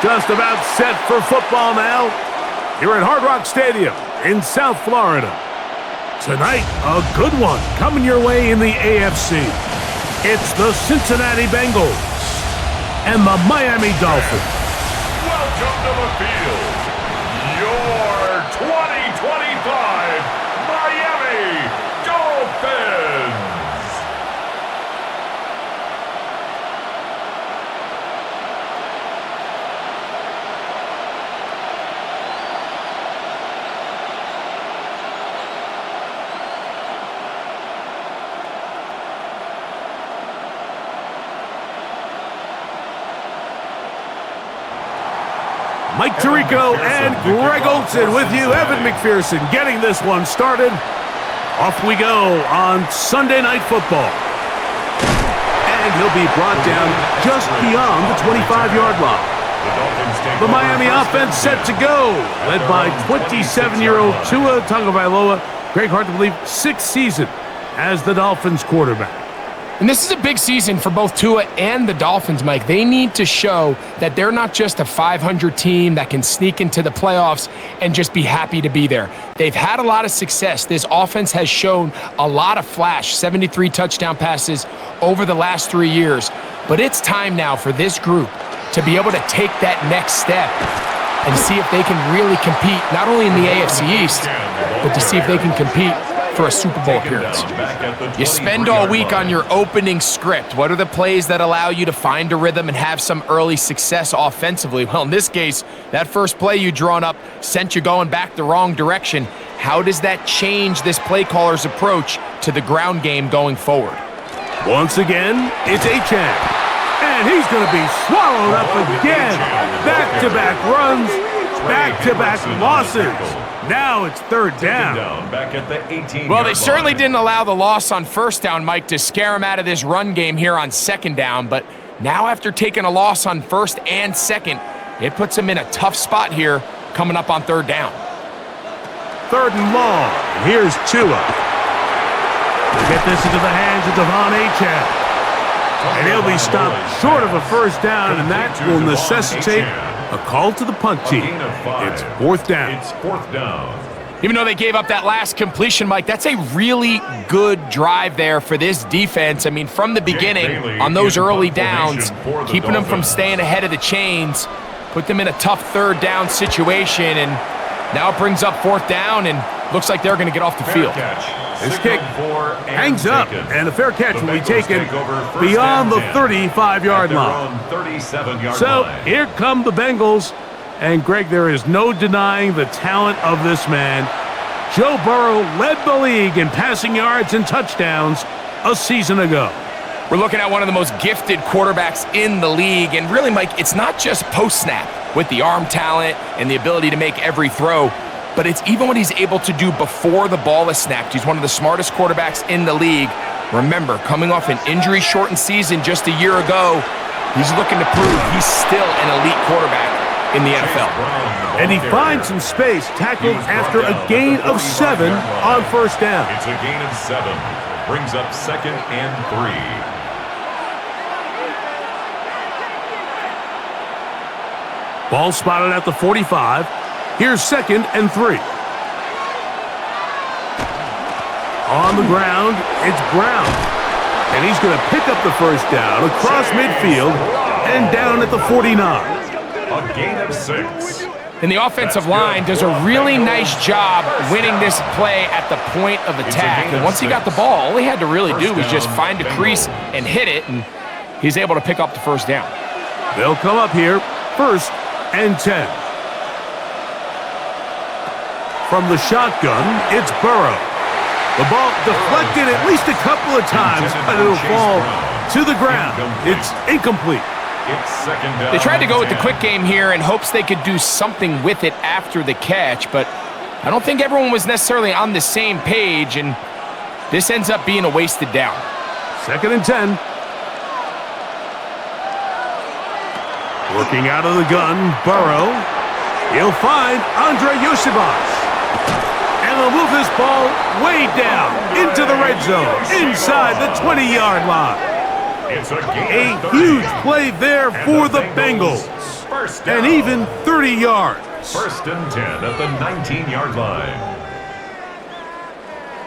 Just about set for football now here at Hard Rock Stadium in South Florida. Tonight, a good one coming your way in the AFC. It's the Cincinnati Bengals and the Miami Dolphins. Welcome to the field, your 2025 Miami Dolphins. Mike Tirico and Greg Olson with you. Evan McPherson getting this one started. Off we go on Sunday Night Football. And he'll be brought down just beyond the 25-yard line. The Miami offense set to go, led by 27-year-old Tua Tagovailoa. Greg, hard to believe, 6th season as the Dolphins quarterback. And this is a big season for both Tua and the Dolphins, Mike. They need to show that they're not just a 500 team that can sneak into the playoffs and just be happy to be there. They've had a lot of success. This offense has shown a lot of flash, 73 touchdown passes over the last 3 years. But it's time now for this group to be able to take that next step and see if they can really compete, not only in the AFC East, but to see if they can compete for a Super Bowl appearance. You spend all week on your opening script. What are the plays that allow you to find a rhythm and have some early success offensively? Well, in this case, that first play you drawn up sent you going back the wrong direction. How does that change this play caller's approach to the ground game going forward? Once again, it's Achane. And he's going to be swallowed up again. Back-to-back runs, back-to-back losses. Now it's third down. Back at the 18-yard Well, they certainly didn't allow the loss on first down, Mike, to scare him out of this run game here on second down. But now after taking a loss on first and second, it puts him in a tough spot here coming up on third down. Third and long. Here's Tua. Get this into the hands of Devon Achane. And he'll be stopped short of a first down, and that will necessitate a call to the punt team. It's fourth down. It's fourth down. Even though they gave up that last completion, Mike, that's a really good drive there for this defense. I mean, from the beginning, on those early downs, keeping them from staying ahead of the chains, put them in a tough third down situation, and now it brings up fourth down, and looks like they're going to get off the field. This kick hangs up, and a fair catch will be taken beyond the 35-yard line. So here come the Bengals, and Greg, there is no denying the talent of this man. Joe Burrow led the league in passing yards and touchdowns a season ago. We're looking at one of the most gifted quarterbacks in the league, and really, Mike, it's not just post-snap with the arm talent and the ability to make every throw, but it's even what he's able to do before the ball is snapped. He's one of the smartest quarterbacks in the league. Remember, coming off an injury-shortened season just a year ago, he's looking to prove he's still an elite quarterback in the NFL. And he finds some space, tackled after a gain of 7 on first down. It's a gain of 7. Brings up second and 3. Ball spotted at the 45. Here's second and 3. On the ground, it's Brown. And he's going to pick up the first down across midfield and down at the 49. A gain of 6. And the offensive line does a really nice job winning this play at the point of attack. And once he got the ball, all he had to really do was just find a crease and hit it, and he's able to pick up the first down. They'll come up here, first and 10. From the shotgun, it's Burrow. The ball deflected at least a couple of times, but it'll fall to the ground. It's incomplete. It's second down. They tried to go with the quick game here in hopes they could do something with it after the catch, but I don't think everyone was necessarily on the same page, and this ends up being a wasted down. Second and 10. Working out of the gun, Burrow. He'll find Andre Yosibas. And they'll move this ball way down into the red zone, inside the 20-yard line. It's a huge play there for the Bengals. First down. and even 30 yards. First and 10 at the 19-yard line.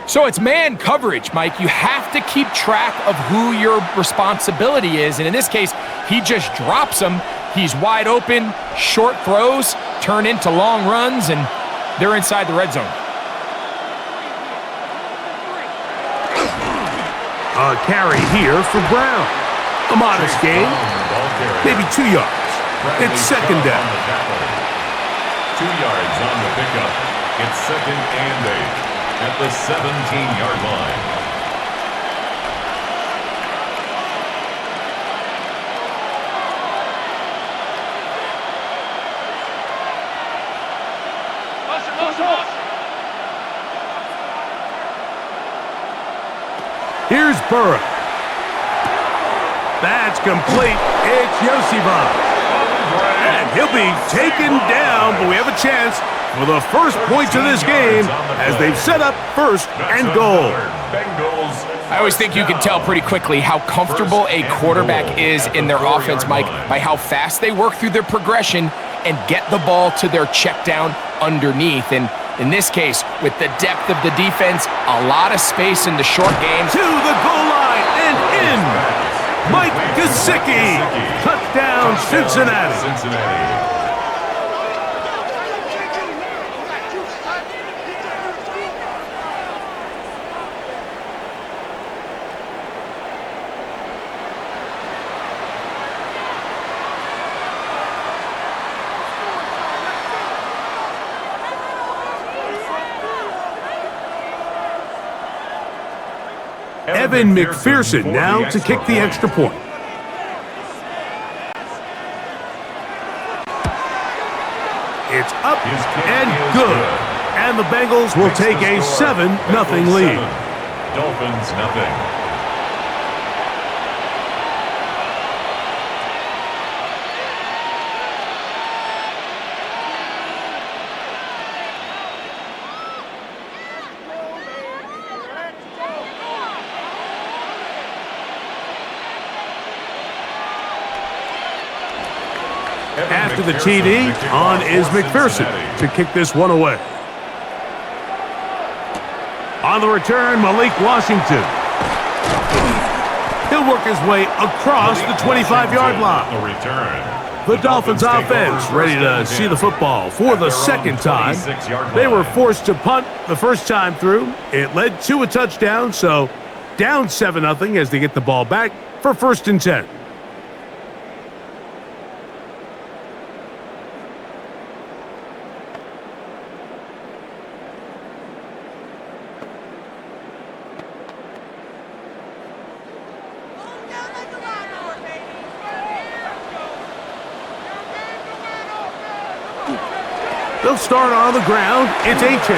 So it's man coverage, Mike. You have to keep track of who your responsibility is. And in this case, he just drops him. He's wide open, short throws, turn into long runs, and they're inside the red zone. A carry here for Brown. A modest gain, maybe 2 yards. It's second down. 2 yards on the pickup. It's second and 8 at the 17-yard line. Here's Burrow. That's complete. It's Yosivas. And he'll be taken down, but we have a chance for the first points of this game as they've set up first and goal. I always think you can tell pretty quickly how comfortable a quarterback is in their offense, Mike, by how fast they work through their progression and get the ball to their check down underneath. And in this case, with the depth of the defense, a lot of space in the short game. To the goal line and in. Mike Gesicki. Touchdown, Cincinnati. Evan McPherson now to kick the extra point. It's up and good. And the Bengals will take a 7-0 lead. Dolphins nothing. After the TD, on is McPherson to kick this one away. On the return, Malik Washington. He'll work his way across the 25-yard line. The Dolphins offense ready to see the football for the second time. They were forced to punt the first time through. It led to a touchdown, so down 7-0 as they get the ball back for first and 10. They'll start on the ground. It's Achane.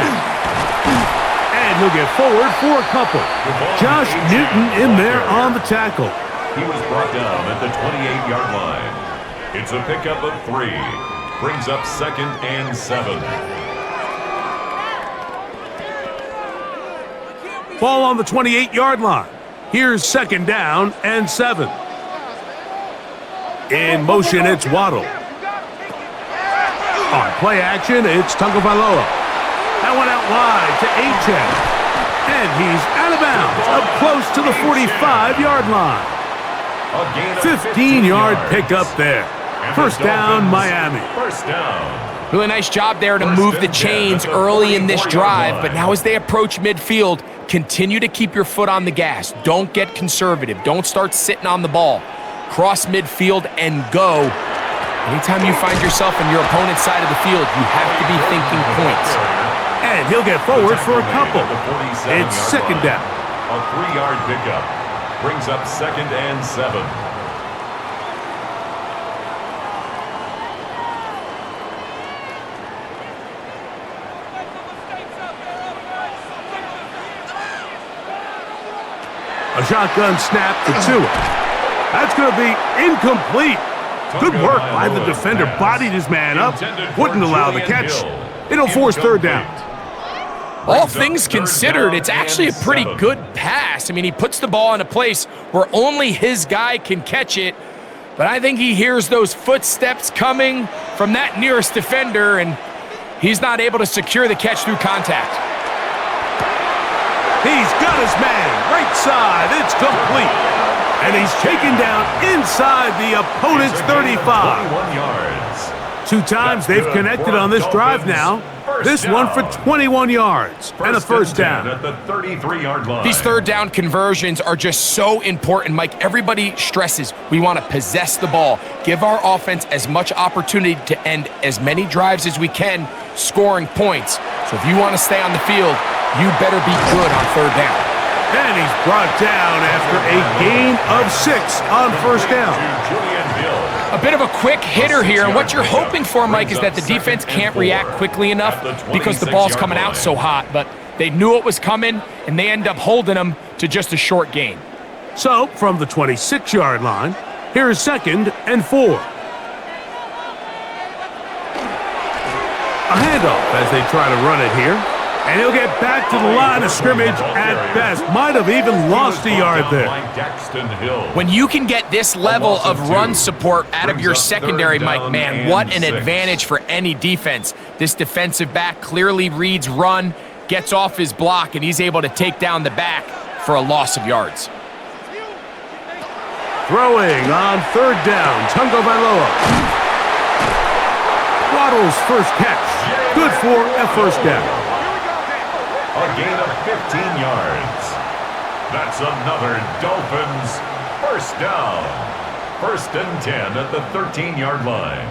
And he'll get forward for a couple. Josh Newton in there on the tackle. He was brought down at the 28-yard line. It's a pickup of 3. Brings up second and 7. Ball on the 28-yard line. Here's second down and 7. In motion, it's Waddle. On play action, it's Tagovailoa. That one out wide to Achane. And he's out of bounds, up close to the 45-yard line. 15-yard pickup there. First down, Miami. First down. Really nice job there to move the chains early in this drive, but now as they approach midfield, continue to keep your foot on the gas. Don't get conservative. Don't start sitting on the ball. Cross midfield and go. Anytime you find yourself on your opponent's side of the field, you have to be thinking points. And he'll get forward for a couple. It's second down. A 3-yard pickup. Brings up second and 7. A shotgun snap to Tua. That's going to be incomplete. Good work by the defender. Bodied his man up. Wouldn't allow the catch. It'll force third down. All things considered, it's actually a pretty good pass. I mean, he puts the ball in a place where only his guy can catch it. But I think he hears those footsteps coming from that nearest defender, and he's not able to secure the catch through contact. He's got his man. Right side. It's complete. And he's taken down inside the opponent's 35. 21 yards. 2 times they've connected on this drive now. This one for 21 yards and a first down. At the 33-yard line. These third down conversions are just so important, Mike. Everybody stresses we want to possess the ball, give our offense as much opportunity to end as many drives as we can, scoring points. So if you want to stay on the field, you better be good on third down. And he's brought down after a gain of 6 on first down. A bit of a quick hitter here. What you're hoping for, Mike, is that the defense can't react quickly enough because the ball's coming out so hot. But they knew it was coming, and they end up holding them to just a short gain. So, from the 26-yard line, here's 2nd and 4. A handoff as they try to run it here. And he'll get back to the line of scrimmage at best. Might have even lost a yard there. When you can get this level of run support out of your secondary, Mike, man, what an advantage for any defense. This defensive back clearly reads run, gets off his block, and he's able to take down the back for a loss of yards. Throwing on third down, Tungo Bailoa. Waddle's first catch. Good for a first down. A gain of 15 yards. That's another Dolphins first down. 1st and 10 at the 13-yard line.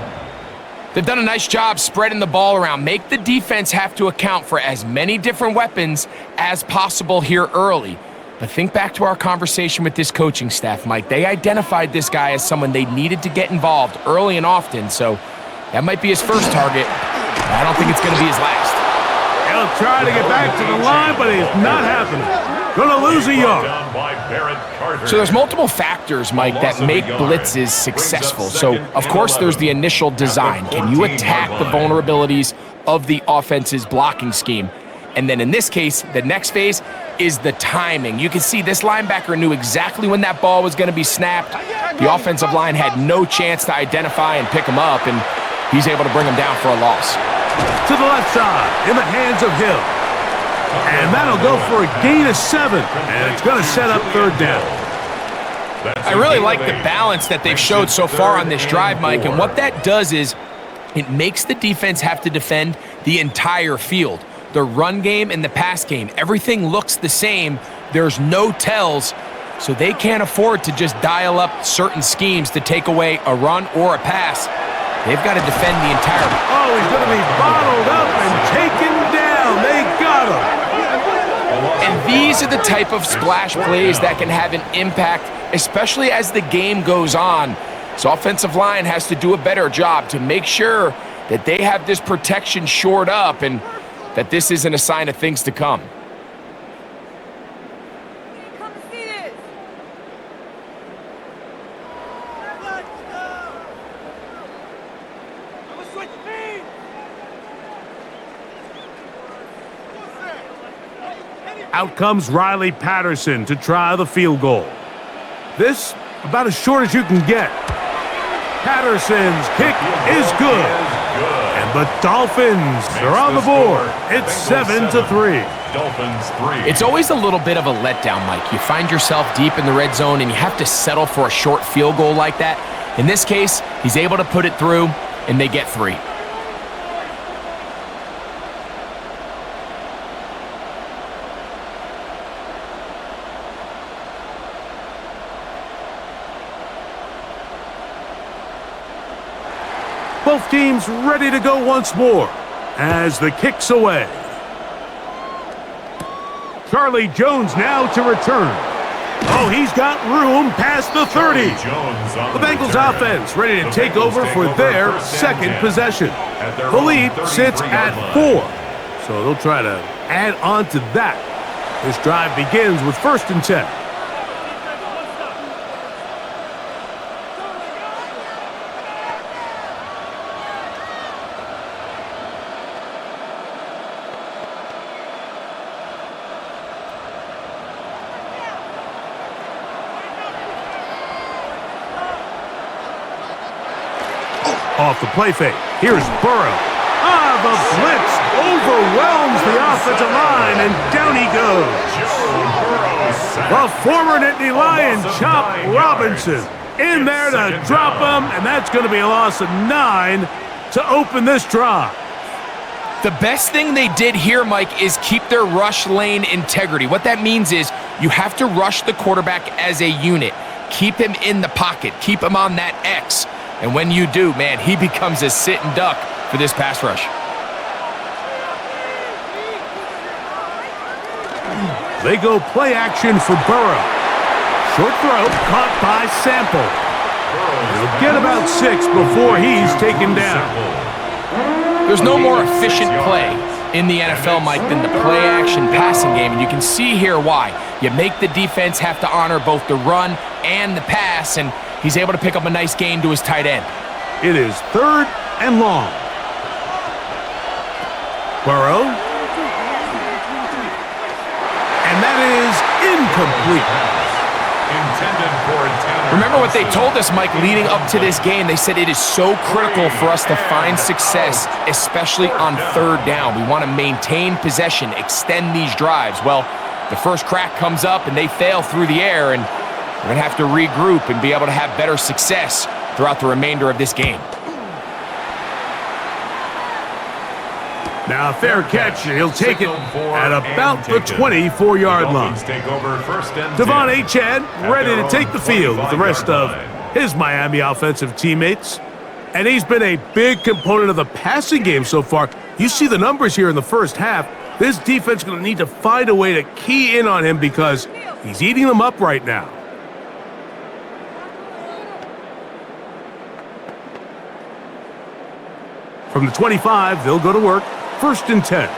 They've done a nice job spreading the ball around. Make the defense have to account for as many different weapons as possible here early. But think back to our conversation with this coaching staff, Mike. They identified this guy as someone they needed to get involved early and often, so that might be his first target. I don't think it's going to be his last. He'll try to get back to the line, but it's not happening. Gonna lose a yard. So there's multiple factors, Mike, that make blitzes successful. So, of course, there's the initial design. Can you attack the vulnerabilities of the offense's blocking scheme? And then in this case, the next phase is the timing. You can see this linebacker knew exactly when that ball was going to be snapped. The offensive line had no chance to identify and pick him up, and he's able to bring him down for a loss. To the left side, in the hands of Hill. And that'll go for a gain of 7, and it's going to set up third down. I really like the balance that they've showed so far on this drive, Mike, and what that does is it makes the defense have to defend the entire field. The run game and the pass game, everything looks the same. There's no tells, so they can't afford to just dial up certain schemes to take away a run or a pass. They've got to defend the entire... Oh, he's going to be bottled up and taken down. They got him. And these are the type of splash plays that can have an impact, especially as the game goes on. So offensive line has to do a better job to make sure that they have this protection shored up and that this isn't a sign of things to come. Out comes Riley Patterson to try the field goal. This about as short as you can get. Patterson's kick is good. And the Dolphins are on the board. It's 7-3. Dolphins 3. It's always a little bit of a letdown, Mike. You find yourself deep in the red zone and you have to settle for a short field goal like that. In this case, he's able to put it through and they get 3. Both teams ready to go once more as the kick's away. Charlie Jones now to return. Oh, he's got room past the 30. The Bengals offense ready to take over for their second possession. The lead sits at 4, so they'll try to add on to that. This drive begins with 1st and 10. Off the play fake. Here's Burrow. The blitz overwhelms the offensive line, and down he goes. The former Nittany Lion, Chop Robinson, in there to drop him, and that's going to be a loss of 9 to open this drive. The best thing they did here, Mike, is keep their rush lane integrity. What that means is you have to rush the quarterback as a unit. Keep him in the pocket. Keep him on that X. And when you do, man, he becomes a sitting duck for this pass rush. They go play action for Burrow. Short throw, caught by Sample. He'll get about 6 before he's taken down. There's no more efficient play in the NFL, Mike, than the play-action passing game, and you can see here why. You make the defense have to honor both the run and the pass, and he's able to pick up a nice gain to his tight end. It is 3rd and long. Burrow. And that is incomplete. Remember what they told us, Mike, leading up to this game. They said it is so critical for us to find success, especially on 3rd down. We want to maintain possession, extend these drives. Well, the first crack comes up and they fail through the air, and we're going to have to regroup and be able to have better success throughout the remainder of this game. Now, fair catch, and he'll take it at about the 24-yard line. Devon Achane ready to take the field with the rest of his Miami offensive teammates. And he's been a big component of the passing game so far. You see the numbers here in the first half. This defense is going to need to find a way to key in on him because he's eating them up right now. From the 25, they'll go to work. 1st and 10.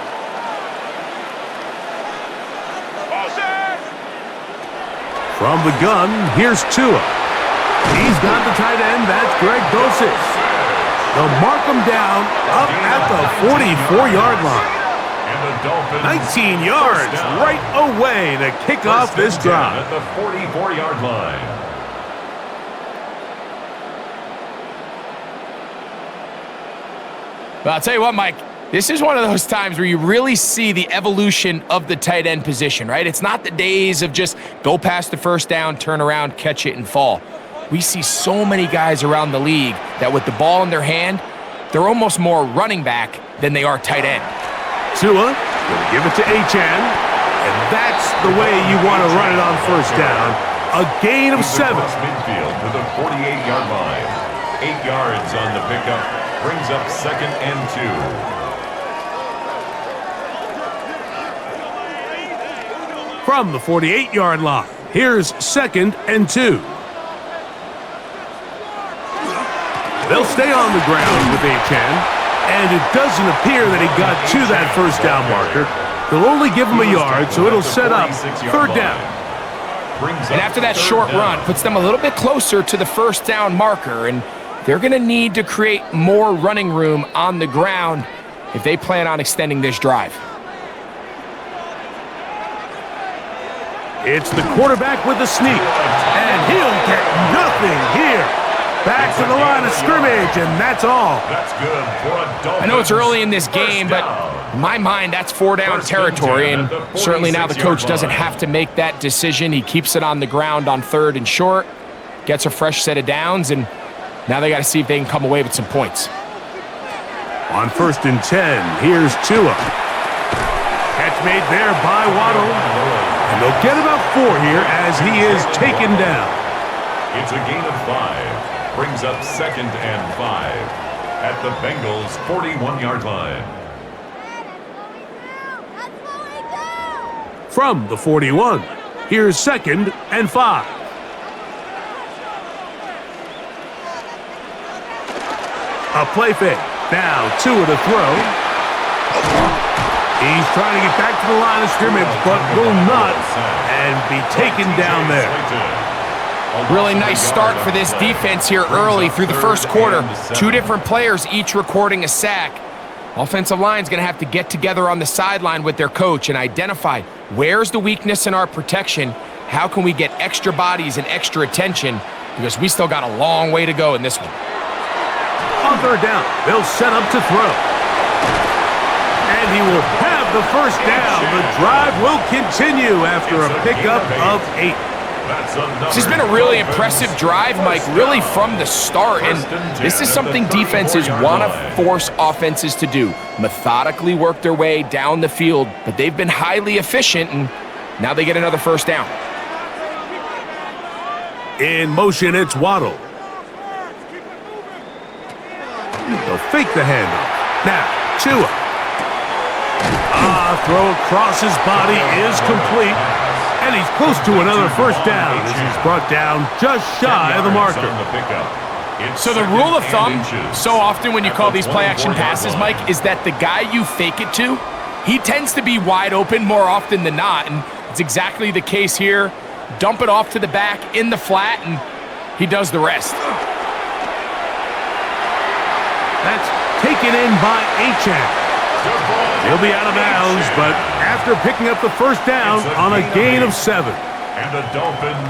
From the gun, here's Tua. He's got the tight end. That's Greg Dulcich. They'll mark him down up at the 44-yard line. 19 yards right away to kick off this drive. At the 44-yard line. Well, I'll tell you what, Mike. This is one of those times where you really see the evolution of the tight end position, right? It's not the days of just go past the 1st down, turn around, catch it, and fall. We see so many guys around the league that with the ball in their hand, they're almost more running back than they are tight end. Tua will give it to Achane, and that's the way you want to run it on 1st down. A gain of 7. Midfield to the 48-yard line. 8 yards on the pickup. Brings up 2nd and 2. From the 48-yard line, here's 2nd and 2. They'll stay on the ground with Achane, and it doesn't appear that he got to that 1st down marker. They'll only give him a yard, so it'll set up 3rd down. And after that short run, puts them a little bit closer to the 1st down marker, and they're going to need to create more running room on the ground if they plan on extending this drive. It's the quarterback with the sneak, and he'll get nothing here. Back to the line of scrimmage, and that's all. That's good for a Dolphins. I know it's early in this game, but in my mind, that's 4 down territory, and certainly now the coach doesn't have to make that decision. He keeps it on the ground on 3rd and short, gets a fresh set of downs, and now they got to see if they can come away with some points. On 1st and 10, here's Tua. Catch made there by Waddle. And they'll get about 4 here as he is taken down. It's a gain of 5. Brings up 2nd and 5 at the Bengals' 41-yard line. From the 41, here's 2nd and 5. A play fake. Now Tua to throw. He's trying to get back to the line of scrimmage, but will not, and be taken down there. Really nice start for this defense here early through the 1st quarter. 2 different players each recording a sack. Offensive line's going to have to get together on the sideline with their coach and identify where's the weakness in our protection, how can we get extra bodies and extra attention, because we still got a long way to go in this one. On third down, they'll set up to throw. And he will have the first down. The drive will continue after a pickup of 8. This has been a really impressive drive, Mike, really from the start. And this is something defenses want to force offenses to do. Methodically work their way down the field, but they've been highly efficient, and now they get another first down. In motion, it's Waddle. They'll fake the handoff. Now, Tua. Throw across his body is complete. And he's close to another first down as he's brought down just shy of the marker. So the rule of thumb, so often when you call these play-action passes, Mike, is that the guy you fake it to, he tends to be wide open more often than not, and it's exactly the case here. Dump it off to the back in the flat, and he does the rest. That's taken in by Achane. He'll be out of bounds, but after picking up the first down on a gain of 7.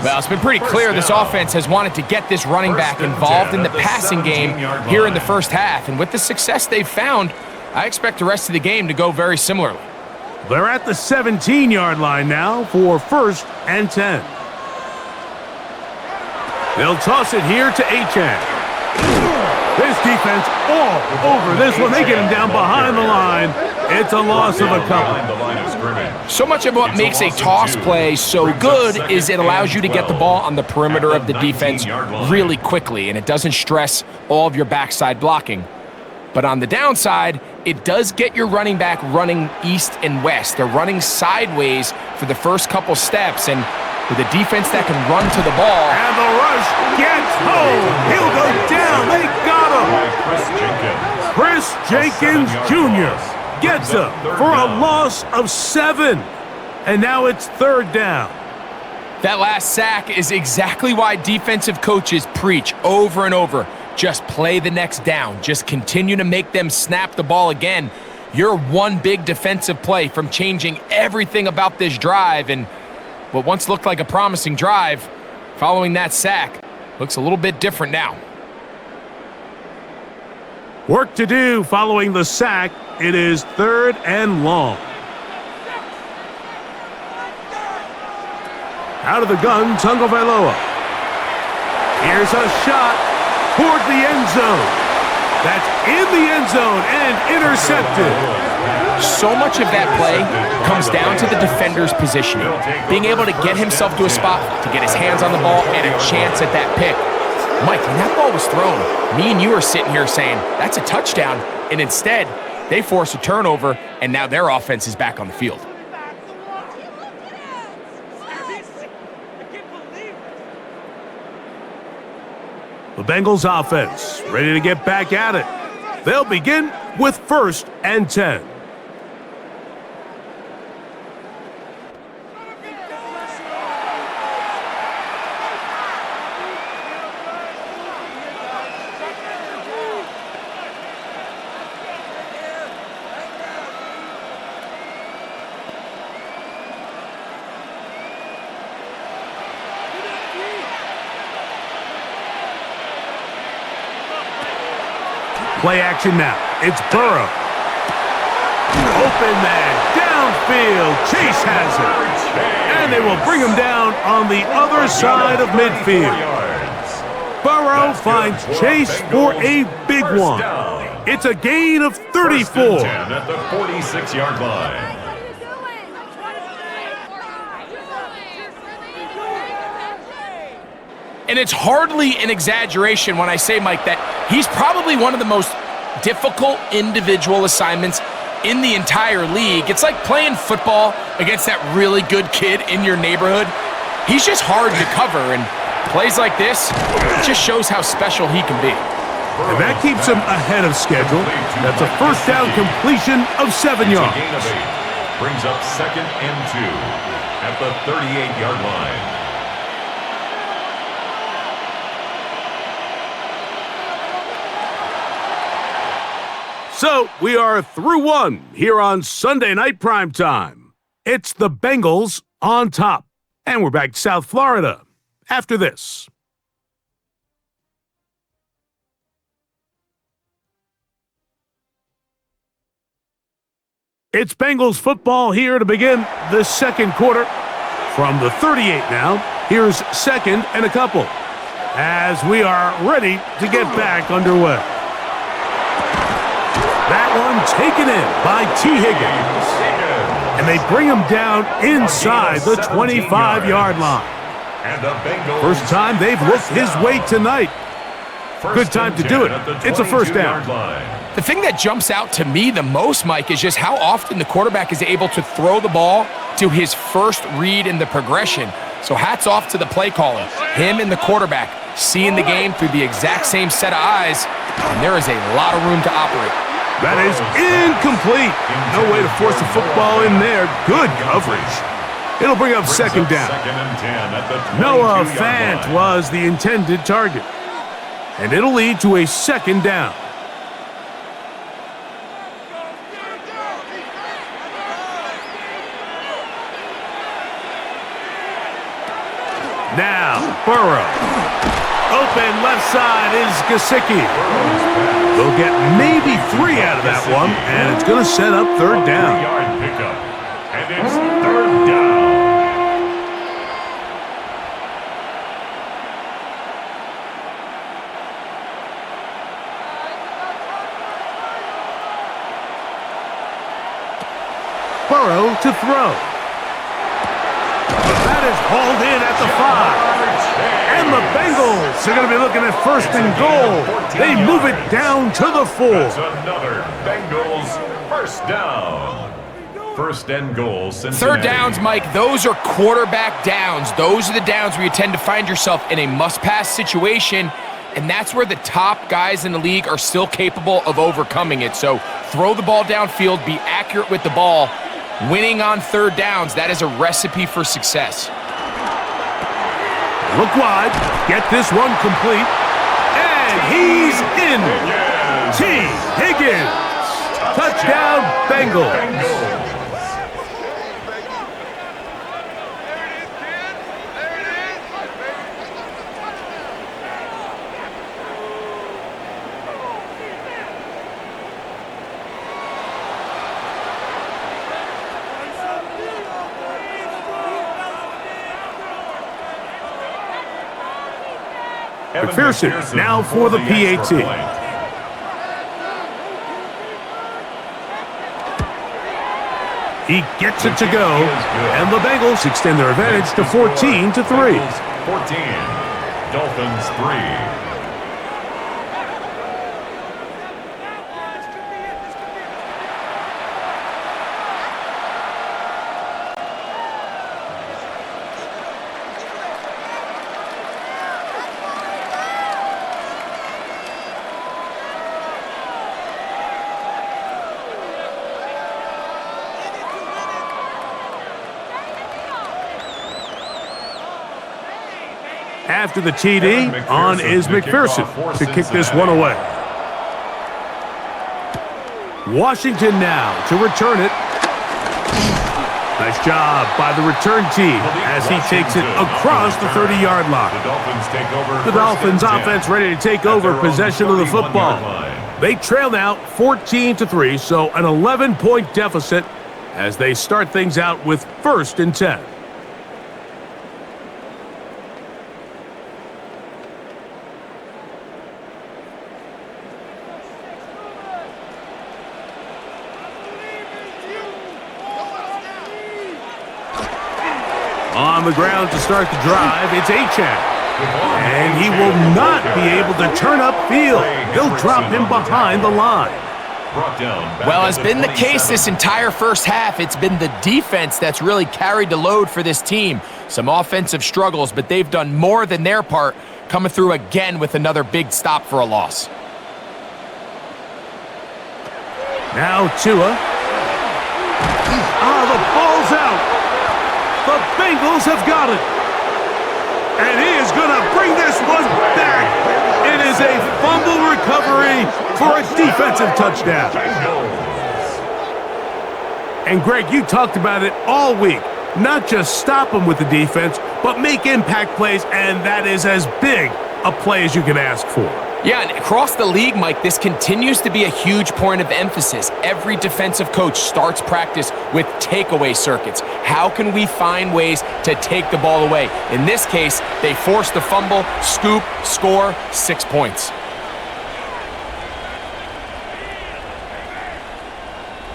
Well, it's been pretty clear this offense has wanted to get this running back involved in the passing game here in the first half. And with the success they've found, I expect the rest of the game to go very similarly. They're at the 17-yard line now for 1st and 10. They'll toss it here to Achane. This defense all over this one. They get him down behind the line. It's a loss of a couple. So much of what makes a toss play so good is it allows you to get the ball on the perimeter of the defense really quickly, and it doesn't stress all of your backside blocking. But on the downside, it does get your running back running east and west. They're running sideways for the first couple steps, and with a defense that can run to the ball. And the rush gets home. He'll go down. They got him. Chris Jenkins Jr. gets him for a loss of 7. And now it's 3rd down. That last sack is exactly why defensive coaches preach over and over. Just play the next down. Just continue to make them snap the ball again. You're one big defensive play from changing everything about this drive, and what once looked like a promising drive, following that sack, looks a little bit different now. Work to do following the sack. It is 3rd and long. Out of the gun, Tagovailoa. Here's a shot toward the end zone. That's in the end zone and intercepted. So much of that play comes down to the defender's positioning, being able to get himself to a spot, to get his hands on the ball, and a chance at that pick. Mike, when that ball was thrown, me and you are sitting here saying, that's a touchdown, and instead, they force a turnover, and now their offense is back on the field. The Bengals offense ready to get back at it. They'll begin with 1st and 10. Play action now. It's Burrow. Open man. Downfield. Chase has it. And they will bring him down on the other side of midfield. Burrow finds Chase for a big one. It's a gain of 34. 10 at the 46-yard line. And it's hardly an exaggeration when I say, Mike, that he's probably one of the most difficult individual assignments in the entire league. It's like playing football against that really good kid in your neighborhood. He's just hard to cover, and plays like this, it just shows how special he can be. And that keeps him ahead of schedule. That's a first down completion of 7 yards. Brings up 2nd and 2 at the 38-yard line. So we are through 1 here on Sunday Night Primetime. It's the Bengals on top. And we're back to South Florida after this. It's Bengals football here to begin the second quarter. From the 38 now, here's second and a couple as we are ready to get back underway. That one taken in by T. Higgins. And they bring him down inside the 25-yard line. First time they've looked his way tonight. Good time to do it. It's a first down. The thing that jumps out to me the most, Mike, is just how often the quarterback is able to throw the ball to his first read in the progression. So hats off to the play caller. Him and the quarterback seeing the game through the exact same set of eyes, and there is a lot of room to operate. That is incomplete. No way to force the football in there. Good coverage. It'll bring up second down. Noah Fant was the intended target. And it'll lead to a second down. Now, Burrow. Open left side is Gesicki. They'll get maybe 3 out of that one, and it's going to set up third down. And it's third down. Burrow to throw. That is hauled in at the 5. And the Bengals are going to be looking at first and goal. They move it down to the 4. That's another Bengals first down. First and goal, Cincinnati. Third downs, Mike, those are quarterback downs. Those are the downs where you tend to find yourself in a must-pass situation, and that's where the top guys in the league are still capable of overcoming it. So throw the ball downfield, be accurate with the ball. Winning on third downs, that is a recipe for success. Look wide, get this one complete, and he's in. T. Higgins. Touchdown, Bengals. McPherson now for the PAT. He gets it to go, and the Bengals extend their advantage to 14-3. 14, Dolphins 3. After the TD, on is McPherson to kick this one away. Washington now to return it. Nice job by the return team as he takes it across the 30-yard line. The Dolphins offense ready to take over possession of the football. They trail now 14-3, so an 11-point deficit as they start things out with first and 10. On the ground to start the drive, it's Achane. And he will not be able to turn upfield. He'll drop him behind the line. Well, as been the case this entire first half, it's been the defense that's really carried the load for this team. Some offensive struggles, but they've done more than their part, coming through again with another big stop for a loss. Now Tua. The ball's out. The Bengals have got it. And he is going to bring this one back. It is a fumble recovery for a defensive touchdown. And Greg, you talked about it all week. Not just stop them with the defense, but make impact plays, and that is as big a play as you can ask for. Yeah, and across the league, Mike, this continues to be a huge point of emphasis. Every defensive coach starts practice with takeaway circuits. How can we find ways to take the ball away? In this case, they forced the fumble, scoop, score, 6 points.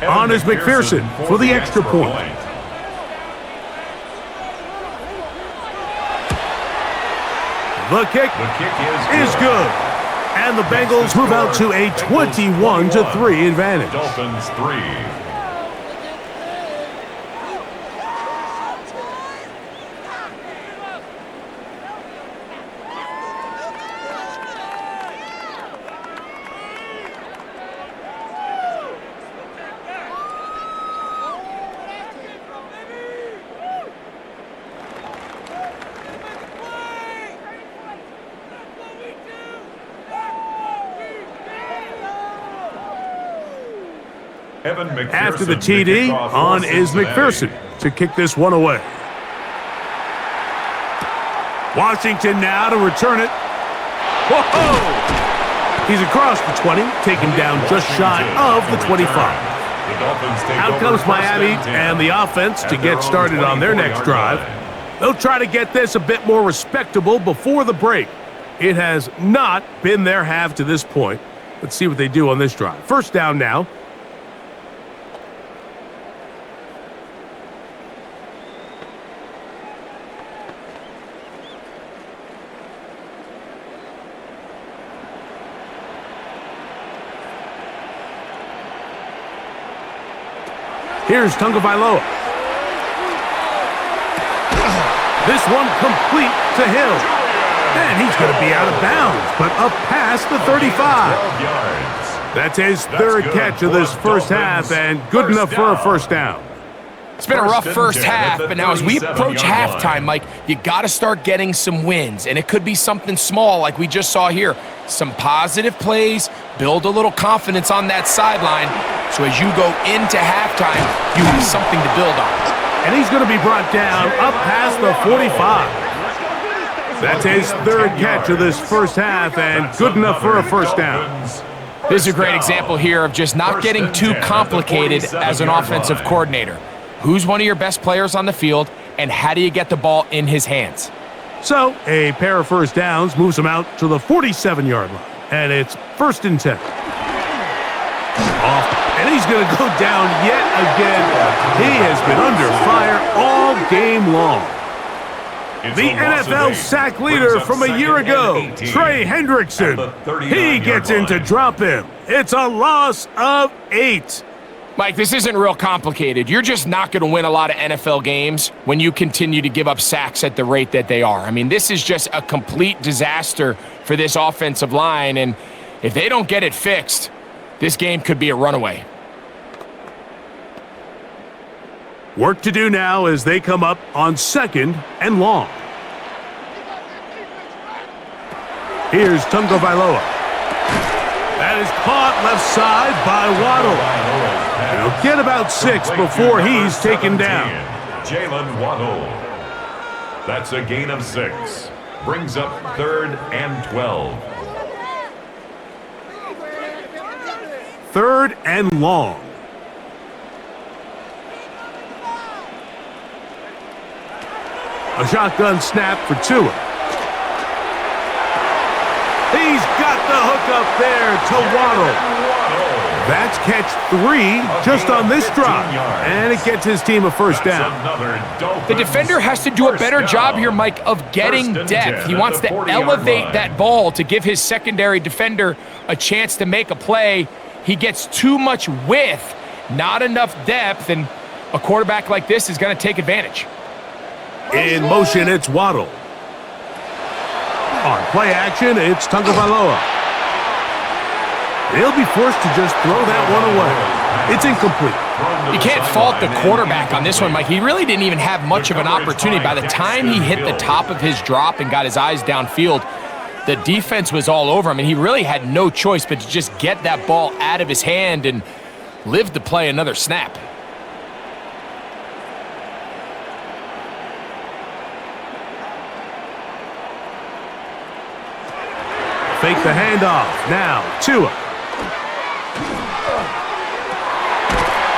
On is McPherson for the extra point. The kick is good. And the Bengals move out to a 21-3 advantage. Dolphins 3. After the TD, on is McPherson to kick this one away. Washington now to return it. Whoa! He's across the 20, taken down just shy of the 25. Out comes Miami and the offense to get started on their next drive. They'll try to get this a bit more respectable before the break. It has not been their half to this point. Let's see what they do on this drive. First down now. Here's Tagovailoa. This one complete to Hill. And he's going to be out of bounds, but up past the 35. That's his third catch of this first half, and good enough for a first down. It's been a rough first half, but now as we approach halftime, Mike, you got to start getting some wins, and it could be something small like we just saw here. Some positive plays, build a little confidence on that sideline, so as you go into halftime, you have something to build on. And he's going to be brought down up past the 45. That's his third catch of this first half, and good enough for a first down. This is a great example here of just not getting too complicated as an offensive coordinator. Who's one of your best players on the field, and how do you get the ball in his hands? So, a pair of first downs moves him out to the 47-yard line, and it's 1st and 10. Off, and he's going to go down yet again. He has been under fire all game long. The NFL sack leader from a year ago, Trey Hendrickson. He gets in to drop him. It's a loss of 8. Mike, this isn't real complicated. You're just not going to win a lot of NFL games when you continue to give up sacks at the rate that they are. I mean, this is just a complete disaster for this offensive line, and if they don't get it fixed, this game could be a runaway. Work to do now as they come up on 2nd and long. Here's Tagovailoa. That is caught left side by Waddle. He'll get about 6 before he's taken down. Jalen Waddle. That's a gain of 6. Brings up 3rd and 12. 3rd and long. A shotgun snap for Tua. He's got the hook up there to Waddle. That's catch 3 just on this drive, and it gets his team a first down. The defender has to do a better job here, Mike, of getting depth. He wants to elevate that ball to give his secondary defender a chance to make a play. He gets too much width, not enough depth, and a quarterback like this is going to take advantage. In motion, it's Waddle. On play action, it's Tagovailoa. He'll be forced to just throw that one away. It's incomplete. You can't fault the quarterback on this one, Mike. He really didn't even have much of an opportunity. By the time he hit the top of his drop and got his eyes downfield, the defense was all over him, and he really had no choice but to just get that ball out of his hand and live to play another snap. fake the handoff. Now, Tua.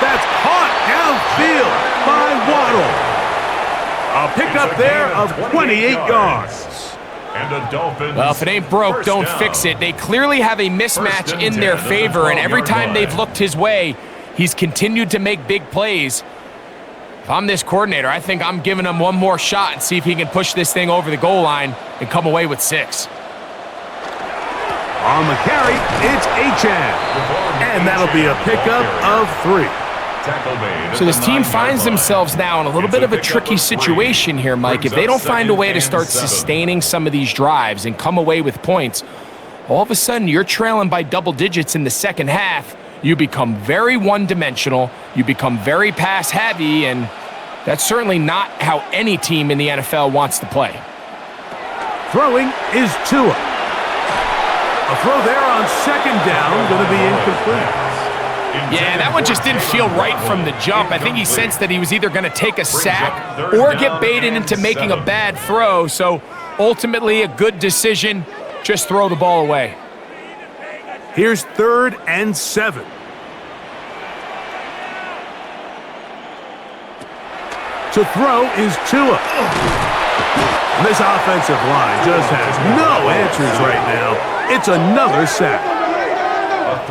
That's caught downfield by Waddle. A pickup there of 28 yards. And the Dolphins. Well, if it ain't broke, don't fix it. They clearly have a mismatch in their favor, and every time they've looked his way, he's continued to make big plays. If I'm this coordinator, I think I'm giving him one more shot and see if he can push this thing over the goal line and come away with 6. On the carry, it's Achane. And that'll be a pickup of 3. So this team finds themselves now in a little bit of a tricky situation here, Mike. If they don't find a way to start sustaining some of these drives and come away with points, all of a sudden you're trailing by double digits in the second half. You become very one-dimensional, you become very pass-heavy, and that's certainly not how any team in the NFL wants to play. Throwing is Tua. A throw there on second down, going to be incomplete. Yeah, that one just didn't feel right from the jump. I think he sensed that he was either going to take a sack or get baited into making a bad throw, so ultimately a good decision, just throw the ball away. Here's 3rd and 7. To throw is Tua. This offensive line just has no answers right now. It's another sack.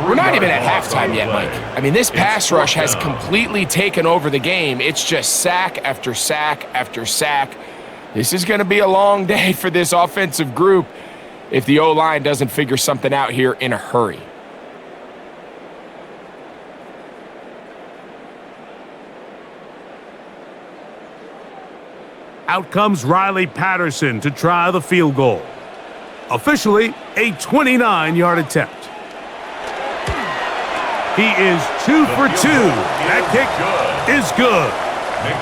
We're not even at halftime yet, Mike. I mean, this pass rush has completely taken over the game. It's just sack after sack after sack. This is going to be a long day for this offensive group if the O-line doesn't figure something out here in a hurry. Out comes Riley Patterson to try the field goal. Officially, a 29-yard attempt. He is 2 for 2. That kick is good.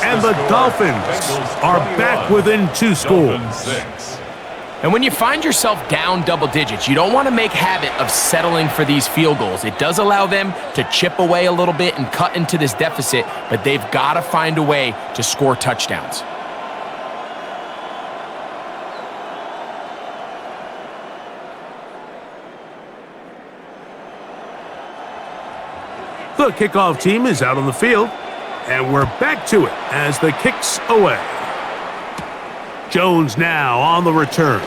And the Dolphins are back within 2 scores. And when you find yourself down double digits, you don't want to make habit of settling for these field goals. It does allow them to chip away a little bit and cut into this deficit, but they've got to find a way to score touchdowns. The kickoff team is out on the field, and we're back to it as the kick's away. Jones now on the return.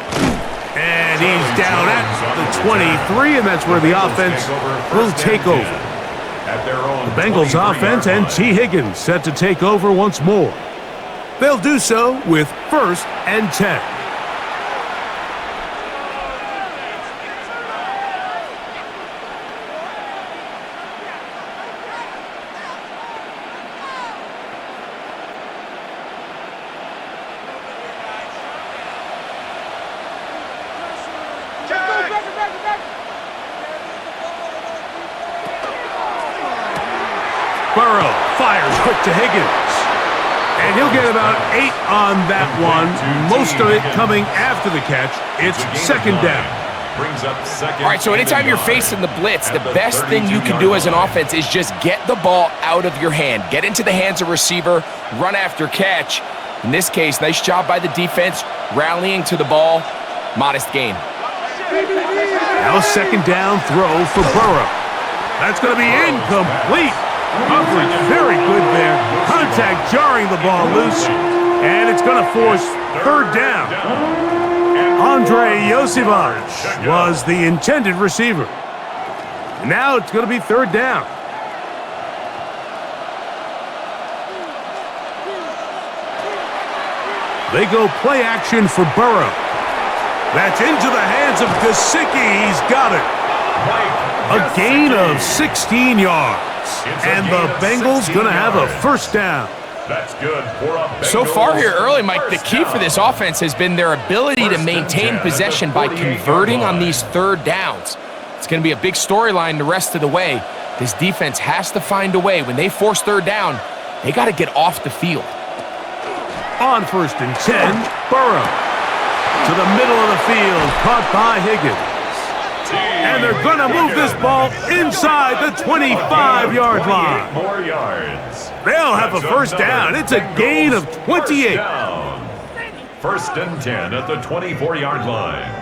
And he's down at the 23, and that's where the offense will take over. The Bengals offense and T. Higgins set to take over once more. They'll do so with 1st and 10. Burrow fires quick to Higgins. And he'll get about 8 on that one, most of it coming after the catch. It's 2nd down. All right, so anytime you're facing the blitz, the best thing you can do as an offense is just get the ball out of your hand. Get into the hands of receiver, run after catch. In this case, nice job by the defense, rallying to the ball. Modest gain. Now 2nd down throw for Burrow. That's going to be incomplete. Coverage very good there. Contact jarring the ball loose. And it's going to force 3rd down. Andre Josivich was the intended receiver. And now it's going to be 3rd down. They go play action for Burrow. That's into the hands of Gesicki. He's got it. A gain of 16 yards. And the Bengals going to have a 1st down. That's good for a So far here early, Mike, the key for this offense has been their ability to maintain possession by converting on these 3rd downs. It's going to be a big storyline the rest of the way. This defense has to find a way. When they force 3rd down, they got to get off the field. On 1st and 10, Burrow. To the middle of the field, caught by Higgins. And they're going to move this ball inside the 25-yard line. More yards. They'll have a 1st down. It's a gain of 28. 1st and 10 at the 24-yard line.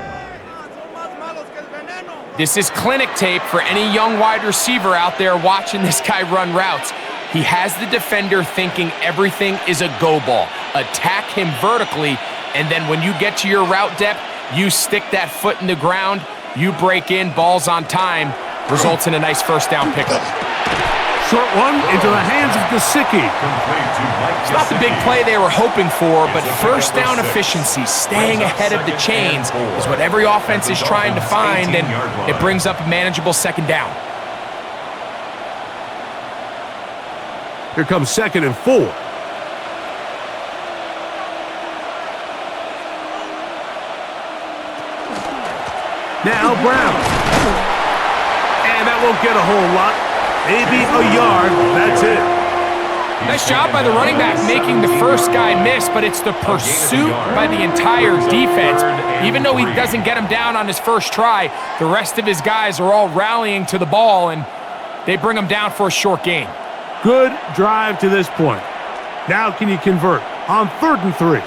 This is clinic tape for any young wide receiver out there watching this guy run routes. He has the defender thinking everything is a go ball. Attack him vertically, and then when you get to your route depth, you stick that foot in the ground, you break in, balls on time, results in a nice first down pickup. Short one into the hands of Gesicki. It's not the big play they were hoping for, but first down efficiency, staying ahead of the chains, is what every offense is trying to find, and it brings up a manageable second down. Here comes 2nd and 4. Now Brown. And that won't get a whole lot. Maybe a yard, that's it. Nice job by the running back making the first guy miss, but it's the pursuit by the entire defense. Even though he doesn't get him down on his first try, the rest of his guys are all rallying to the ball, and they bring him down for a short gain. Good drive to this point. Now can you convert on 3rd and 3?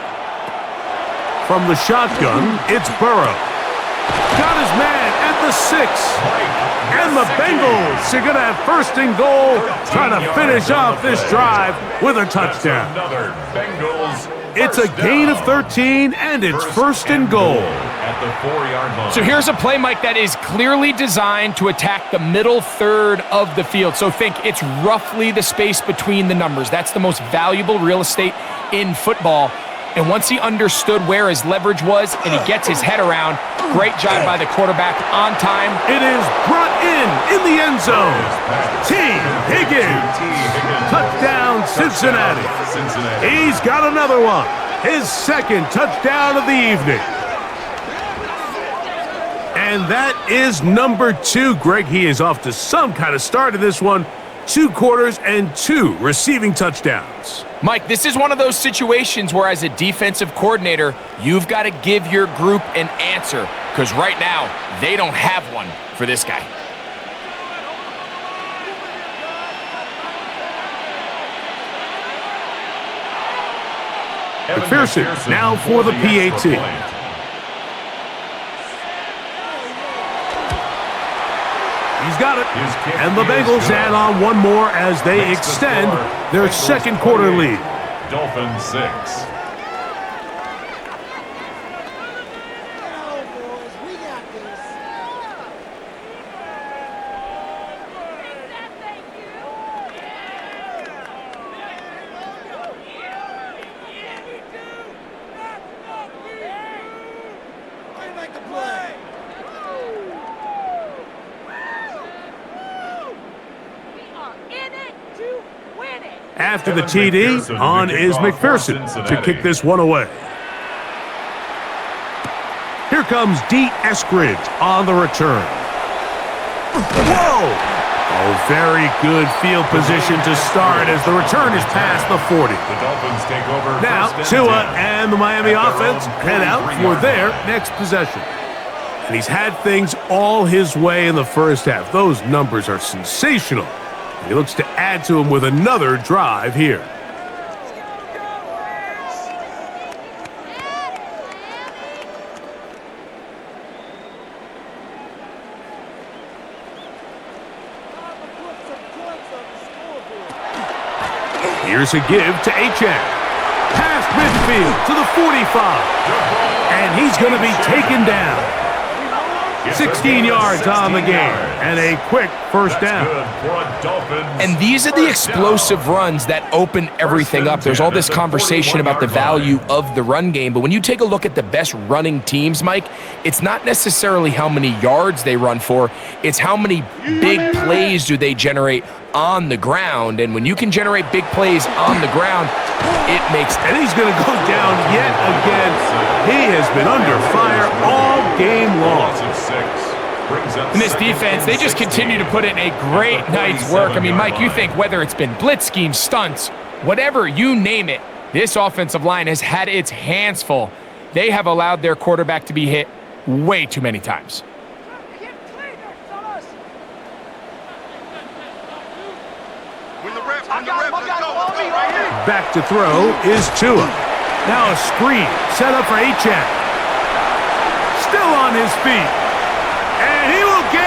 From the shotgun, it's Burrow. Got his man at the 6. And the Bengals are going to have 1st and goal, trying to finish off this drive with a touchdown. It's a gain of 13, and it's 1st and goal. At the 4-yard line. So here's a play, Mike, that is clearly designed to attack the middle third of the field. So think it's roughly the space between the numbers. That's the most valuable real estate in football. And once he understood where his leverage was and he gets his head around, great job by the quarterback on time. It is brought in the end zone. T. Higgins. Touchdown, Cincinnati. He's got another one. His 2nd touchdown of the evening. And that is number 2. Greg, he is off to some kind of start in this one. 2 quarters and 2 receiving touchdowns. Mike, this is one of those situations where as a defensive coordinator, you've got to give your group an answer, because right now, they don't have one for this guy. McPherson now for the PAT. He's got it. And the Bengals add on one more as they extend their 2nd quarter lead. Dolphins 6. After the TD, on is McPherson to kick this one away. Here comes D. Eskridge on the return. Whoa! Oh, very good field position to start as the return is past the 40. The Dolphins take over. Now, Tua and the Miami offense head out for their next possession. And he's had things all his way in the first half. Those numbers are sensational. He looks to add to him with another drive here. Here's a give to Achane. Past midfield to the 45. And he's going to be taken down. 16 yards on the game, and a quick first down. And these are the explosive runs that open everything up. There's all this conversation about the value of the run game, but when you take a look at the best running teams, Mike, it's not necessarily how many yards they run for, it's how many big plays do they generate on the ground. And when you can generate big plays on the ground, it makes... And he's going to go down yet again. He has been under fire all game long. In this defense, they just continue to put in a great night's work. I mean, Mike, you think whether it's been blitz schemes, stunts, whatever, you name it, this offensive line has had its hands full. They have allowed their quarterback to be hit way too many times. Back to throw is Tua. Now a screen set up for Achane. Still on his feet. And he will get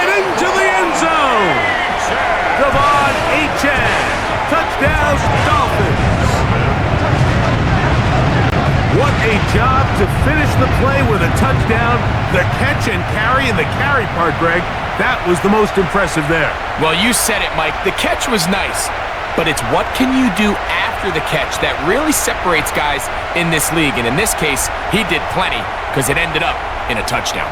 job to finish the play with a touchdown. The catch and the carry part, Greg, that was the most impressive there. Well, you said it, Mike. The catch was nice, but it's what can you do after the catch that really separates guys in this league. And in this case, he did plenty because it ended up in a touchdown.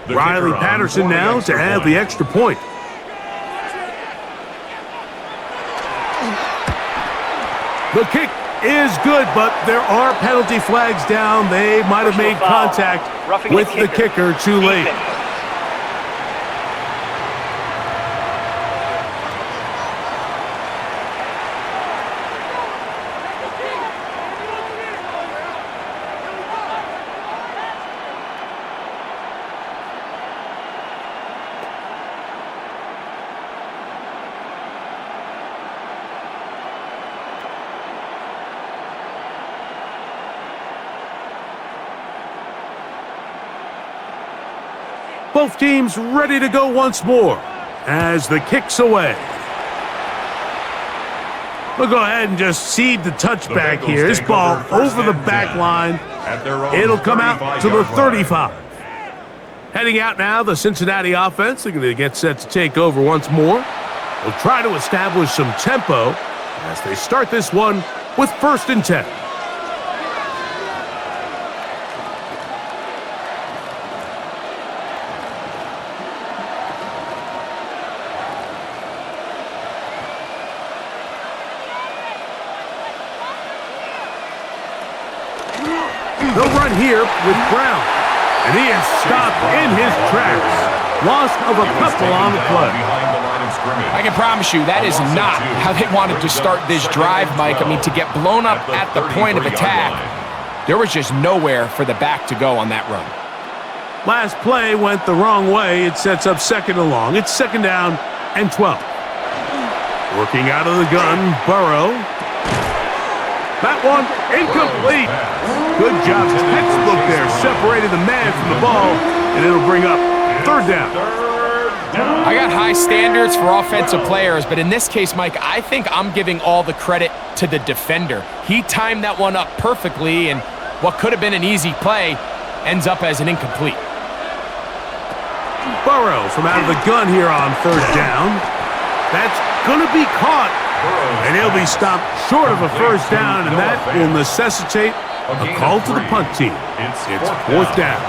Riley Patterson now to add the extra point. The kick is good, but there are penalty flags down. They might have made contact with the kicker too late. Both teams ready to go once more as the kick's away. We'll go ahead and just cede the touchback here. This ball over the back line. It'll come out to the 35. Heading out now, the Cincinnati offense. They're going to get set to take over once more. They'll try to establish some tempo as they start this one with 1st and 10. They'll run here with Brown, and he is stopped in his tracks. Loss of a couple on the play. I can promise you that is not how they wanted to start this drive, Mike. I mean, to get blown up at the point of attack, there was just nowhere for the back to go on that run. Last play went the wrong way. It sets up 2nd and long. It's 2nd down and 12. Working out of the gun, Burrow. That one incomplete. Good job, textbook there. Separated the man from the ball, and it'll bring up 3rd down. I got high standards for offensive players, but in this case, Mike, I think I'm giving all the credit to the defender. He timed that one up perfectly, and what could have been an easy play ends up as an incomplete. Burrow from out of the gun here on 3rd down. That's going to be caught, and he'll be stopped short of a 1st down, and that will necessitate a call to the punt team. It's 4th down.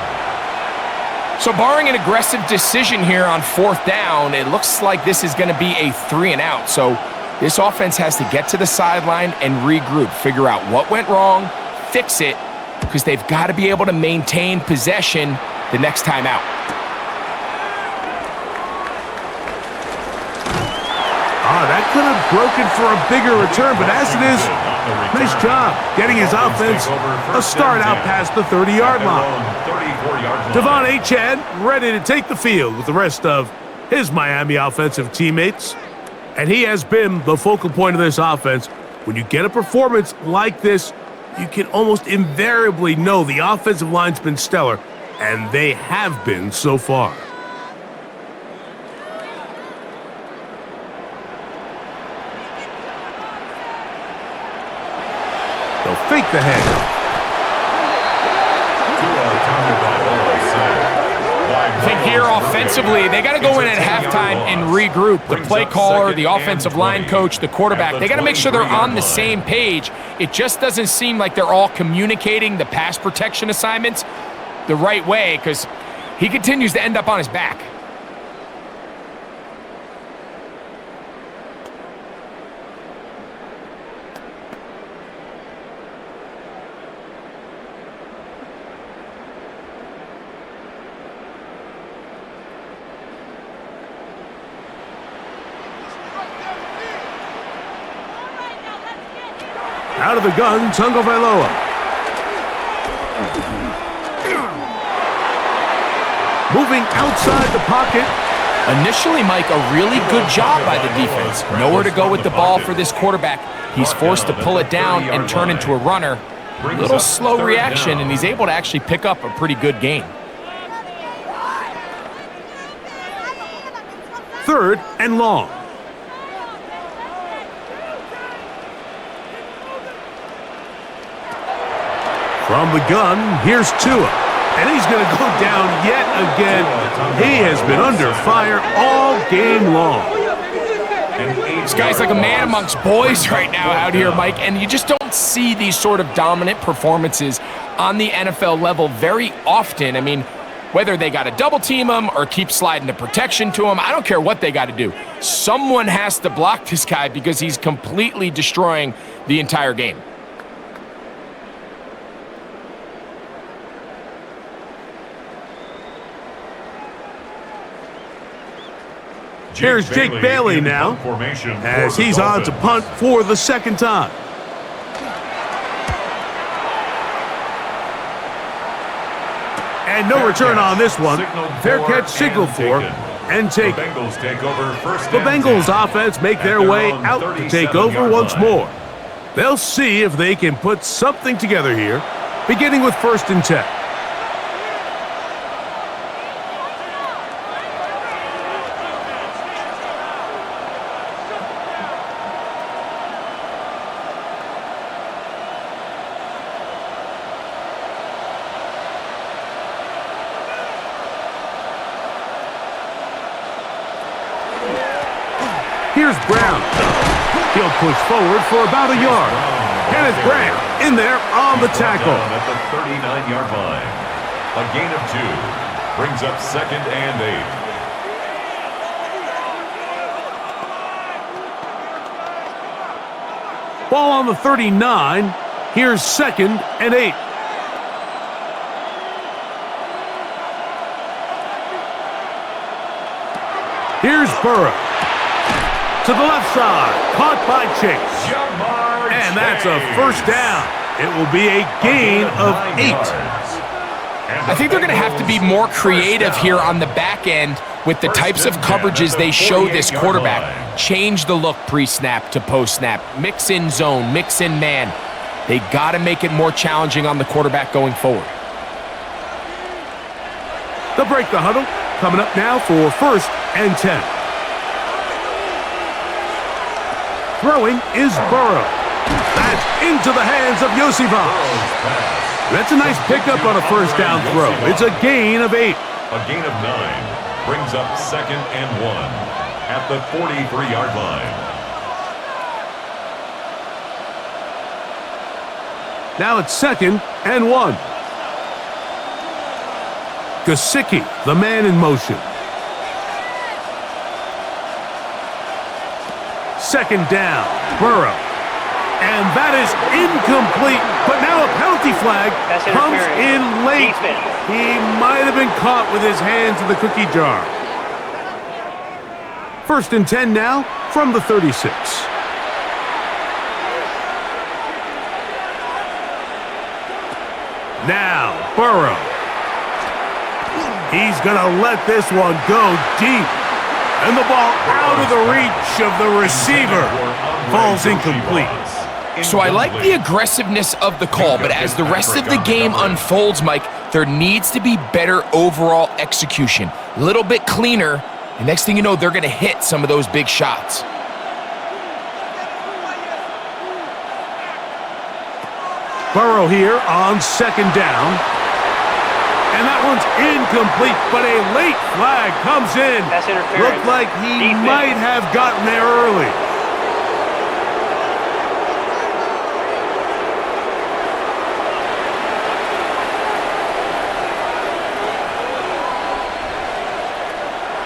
So barring an aggressive decision here on 4th down, it looks like this is going to be a 3-and-out. So this offense has to get to the sideline and regroup, figure out what went wrong, fix it, because they've got to be able to maintain possession the next time out. That could have broken for a bigger return, but as it is, nice job getting his offense a start out past the 30-yard line. Devon Achane ready to take the field with the rest of his Miami offensive teammates. And he has been the focal point of this offense. When you get a performance like this, you can almost invariably know the offensive line's been stellar, and they have been so far. They'll fake the handoff. I think here offensively, they got to go in at halftime and regroup. The play caller, the offensive line coach, the quarterback, they got to make sure they're on the same page. It just doesn't seem like they're all communicating the pass protection assignments the right way because he continues to end up on his back. Out of the gun, Tagovailoa. Moving outside the pocket. Initially, Mike, a really good job by the defense. Nowhere to go with the ball for this quarterback. He's forced to pull it down and turn into a runner. A little slow reaction, and he's able to actually pick up a pretty good gain. 3rd and long. From the gun, here's Tua. And he's going to go down yet again. He has been under fire all game long. This guy's like a man amongst boys right now out here, Mike, and you just don't see these sort of dominant performances on the NFL level very often. I mean, whether they got to double team him or keep sliding the protection to him, I don't care what they got to do. Someone has to block this guy because he's completely destroying the entire game. Here's Jake Bailey now, as he's on to punt for the 2nd time. And no return on this one. Fair catch signaled for and taken. The Bengals offense make their way out to take over once more. They'll see if they can put something together here, beginning with 1st and 10. Here's Brown. He'll push forward for about a yard. Kenneth Grant in there on the tackle. At the 39-yard line. A gain of 2 brings up 2nd and 8. Ball on the 39. Here's 2nd and 8. Here's Burrow. To the left side, caught by Chase. And that's a 1st down. It will be a gain of 8. I think they're going to have to be more creative here on the back end with the types of coverages they show this quarterback. Change the look pre-snap to post-snap. Mix in zone, mix in man. They got to make it more challenging on the quarterback going forward. They'll break the huddle. Coming up now for 1st and 10. Throwing is Burrow. That's into the hands of Yosivas. That's a nice pickup on a 1st down throw. It's a gain of 8. A gain of 9 brings up 2nd and 1 at the 43-yard line. Now it's 2nd and 1. Gesicki, the man in motion. 2nd down, Burrow. And that is incomplete, but now a penalty flag comes in late. He might have been caught with his hands in the cookie jar. 1st and 10 now from the 36. Now, Burrow. He's going to let this one go deep. And the ball out of the reach of the receiver falls incomplete. So I like the aggressiveness of the call, but as the rest of the game unfolds, Mike, there needs to be better overall execution. A little bit cleaner, and next thing you know, they're going to hit some of those big shots. Burrow here on 2nd down. And that one's incomplete, but a late flag comes in. That's interference. Looked like he might have gotten there early.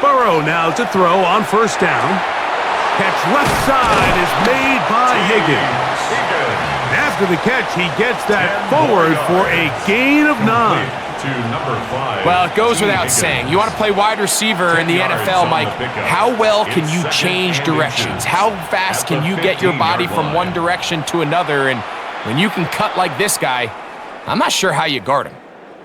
Burrow now to throw on 1st down. Catch left side is made by Higgins. After the catch, he gets that forward for a gain of 9. To number 5. Well, it goes without saying. You want to play wide receiver in the NFL, Mike. How well can you change directions? How fast can you get your body from one direction to another? And when you can cut like this guy, I'm not sure how you guard him.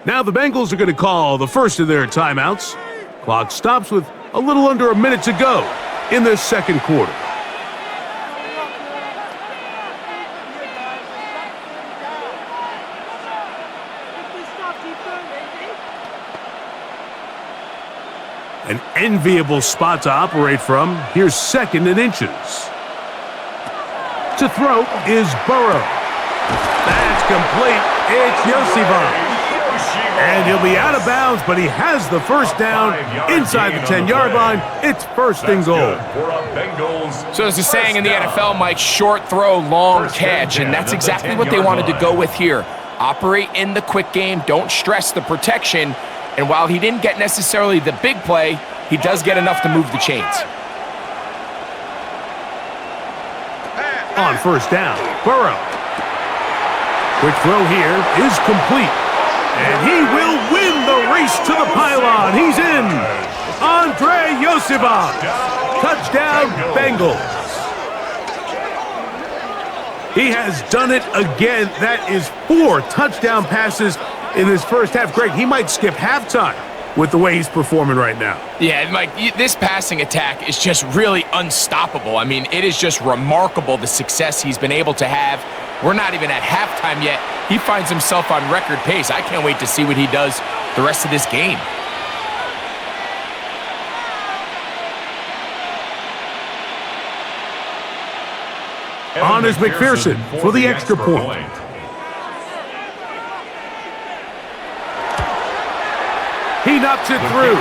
Now the Bengals are going to call the first of their timeouts. Clock stops with a little under a minute to go in the 2nd quarter. An enviable spot to operate from. Here's 2nd and inches. To throw is Burrow. That's complete. It's Yosivon. And he'll be out of bounds, but he has the first down inside the 10-yard line. It's 1st and goal. So there's a saying in the NFL, Mike, short throw, long catch, and that's exactly what they wanted to go with here. Operate in the quick game, don't stress the protection, and while he didn't get necessarily the big play, he does get enough to move the chains. On 1st down, Burrow. Quick throw here is complete. And he will win the race to the pylon. He's in. Andre Yosivon. Touchdown, Bengals. He has done it again. That is 4 touchdown passes in his first half. Greg, he might skip halftime with the way he's performing right now. Yeah, Mike, this passing attack is just really unstoppable. I mean, it is just remarkable the success he's been able to have. We're not even at halftime yet. He finds himself on record pace. I can't wait to see what he does the rest of this game. On is McPherson for the extra point. He knocks it through.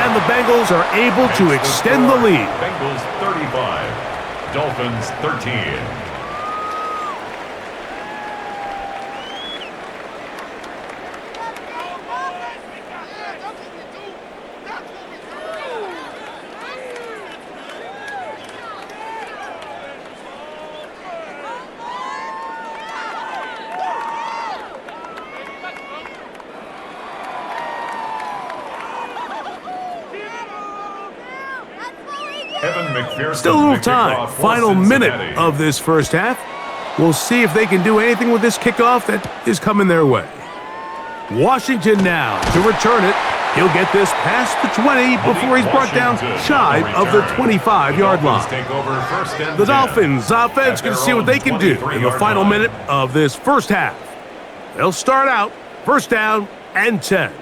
And the Bengals are able to extend the lead. Bengals 35, Dolphins 13. Still a little time. Final minute of this first half. We'll see if they can do anything with this kickoff that is coming their way. Washington now to return it. He'll get this past the 20 before he's brought down shy of the 25-yard line. The Dolphins offense going to see what they can do in the final minute of this first half. They'll start out 1st down and 10.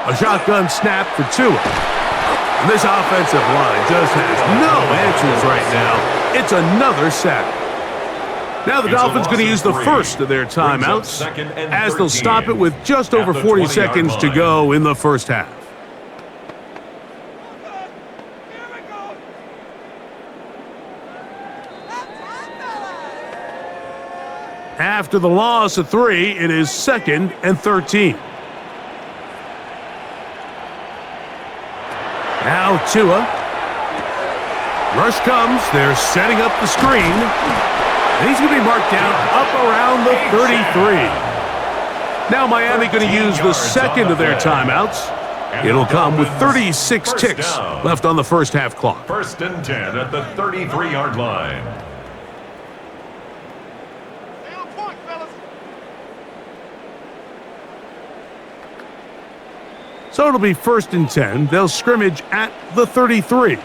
A shotgun snap for Tua. And this offensive line just has no answers right now. It's another sack. Now the Dolphins going to use the first of their timeouts as they'll stop it with just over 40 seconds to go in the first half. After the loss of 3, it is 2nd and 13. Now Tua. Rush comes. They're setting up the screen. And he's going to be marked down up around the 33. Now Miami going to use the 2nd of their timeouts. It'll come with 36 ticks left on the first half clock. 1st and 10 at the 33-yard line. So it'll be 1st and 10. They'll scrimmage at the 33.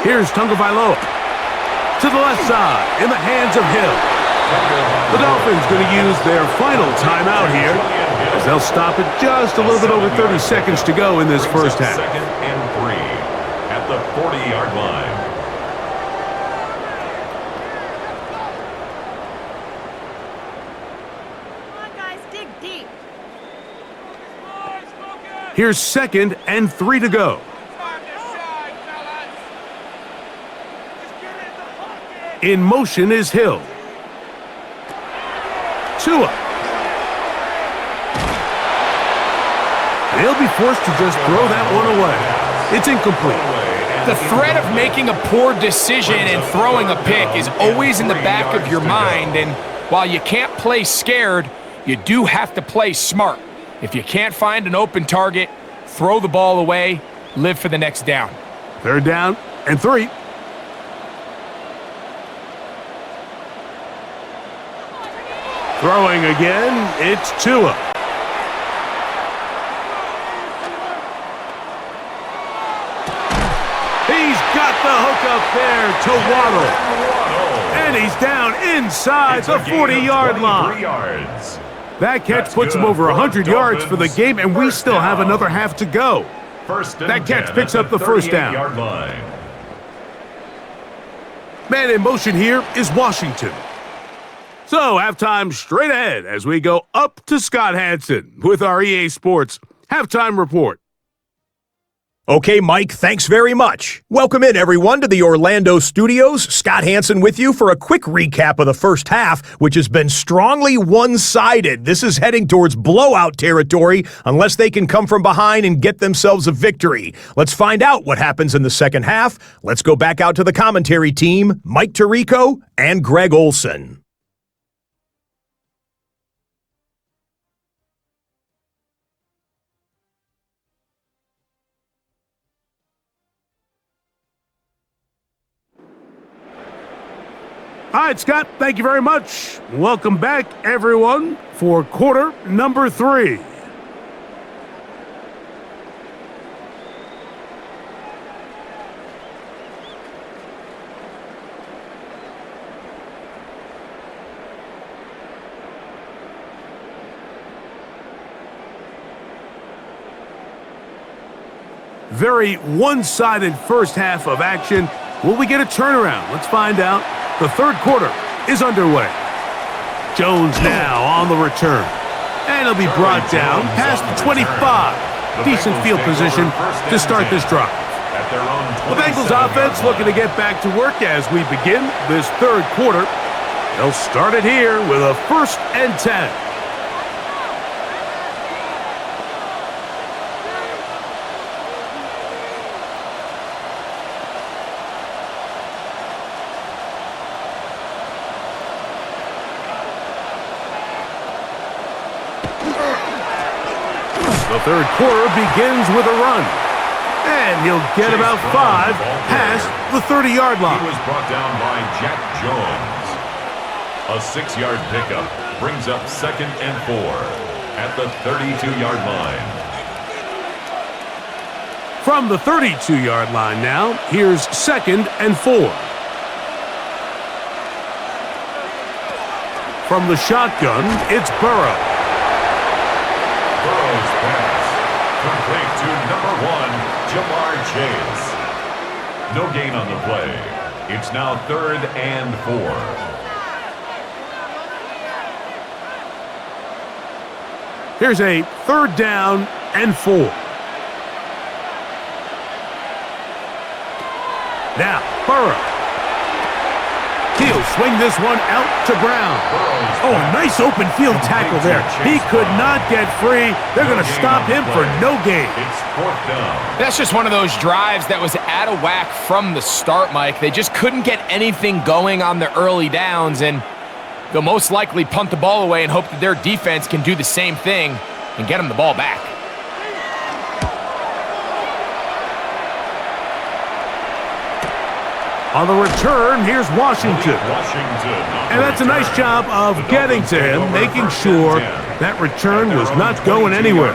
Here's Tagovailoa to the left side in the hands of Hill. The Dolphins going to use their final timeout here as they'll stop it just a little bit over 30 seconds to go in this first half. 2nd and 3 at the 40-yard line. Here's 2nd and 3 to go. In motion is Hill. Tua. They'll be forced to just throw that one away. It's incomplete. The threat of making a poor decision and throwing a pick is always in the back of your mind, and while you can't play scared, you do have to play smart. If you can't find an open target, throw the ball away, live for the next down. 3rd down and 3. Throwing again, it's Tua. to Waddle. And he's down inside the 40-yard line. Yards. That catch puts him over 100 yards for the game, and we still have another half to go. That catch picks up the first down. Man in motion here is Washington. So, halftime straight ahead as we go up to Scott Hansen with our EA Sports Halftime Report. Okay, Mike, thanks very much. Welcome in, everyone, to the Orlando studios. Scott Hansen with you for a quick recap of the first half, which has been strongly one-sided. This is heading towards blowout territory unless they can come from behind and get themselves a victory. Let's find out what happens in the second half. Let's go back out to the commentary team, Mike Tirico and Greg Olson. All right, Scott, thank you very much. Welcome back, everyone, for quarter number 3. Very one-sided first half of action. Will we get a turnaround? Let's find out. The third quarter is underway. Jones now on the return. And he'll be brought down past the 25. Decent field position to start this drive. The Bengals offense looking to get back to work as we begin this third quarter. They'll start it here with a 1st and 10. The third quarter begins with a run. And he'll get about 5 past the 30-yard line. He was brought down by Jack Jones. A 6-yard pickup brings up 2nd and 4 at the 32-yard line. From the 32-yard line now, here's 2nd and 4. From the shotgun, it's Burrow. Burrow's pass complete to number 1, Jamar Chase. No gain on the play. It's now 3rd and 4. Here's a 3rd down and 4. Now, Burrow. He'll swing this one out to Brown. Oh, nice open field tackle there. He could not get free. They're going to stop him for no gain. It's 4th down. That's just one of those drives that was out of whack from the start, Mike. They just couldn't get anything going on the early downs, and they'll most likely punt the ball away and hope that their defense can do the same thing and get them the ball back. On the return, here's Washington. And that's a nice job of getting to him, making sure that return was not going anywhere.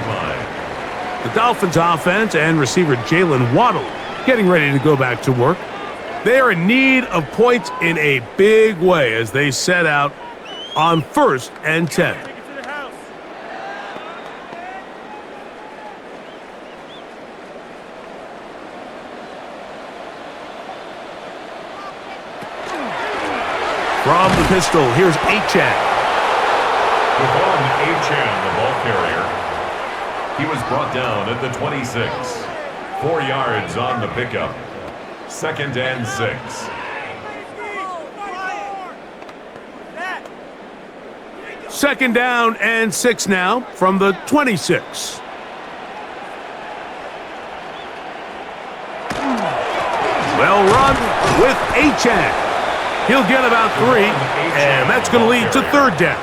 The Dolphins offense and receiver Jalen Waddle getting ready to go back to work. They are in need of points in a big way as they set out on 1st and 10. From the pistol, here's Achane. Devon Achane, the ball carrier. He was brought down at the 26. 4 yards on the pickup. 2nd and 6. Second down and 6 now from the 26. Well run with Achane. He'll get about 3, and that's going to lead to 3rd down.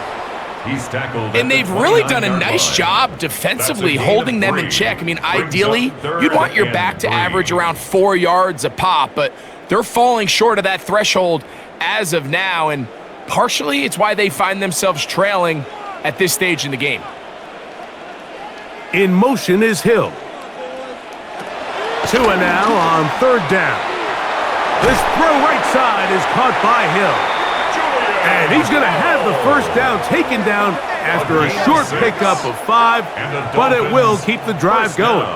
He's tackled. And they've really done a nice job defensively holding them in check. I mean, ideally, you'd want your back to average around 4 yards a pop, but they're falling short of that threshold as of now, and partially it's why they find themselves trailing at this stage in the game. In motion is Hill. Tua now on 3rd down. This throw right side is caught by Hill. And he's going to have the first down taken down after a short pickup of 5, but it will keep the drive going.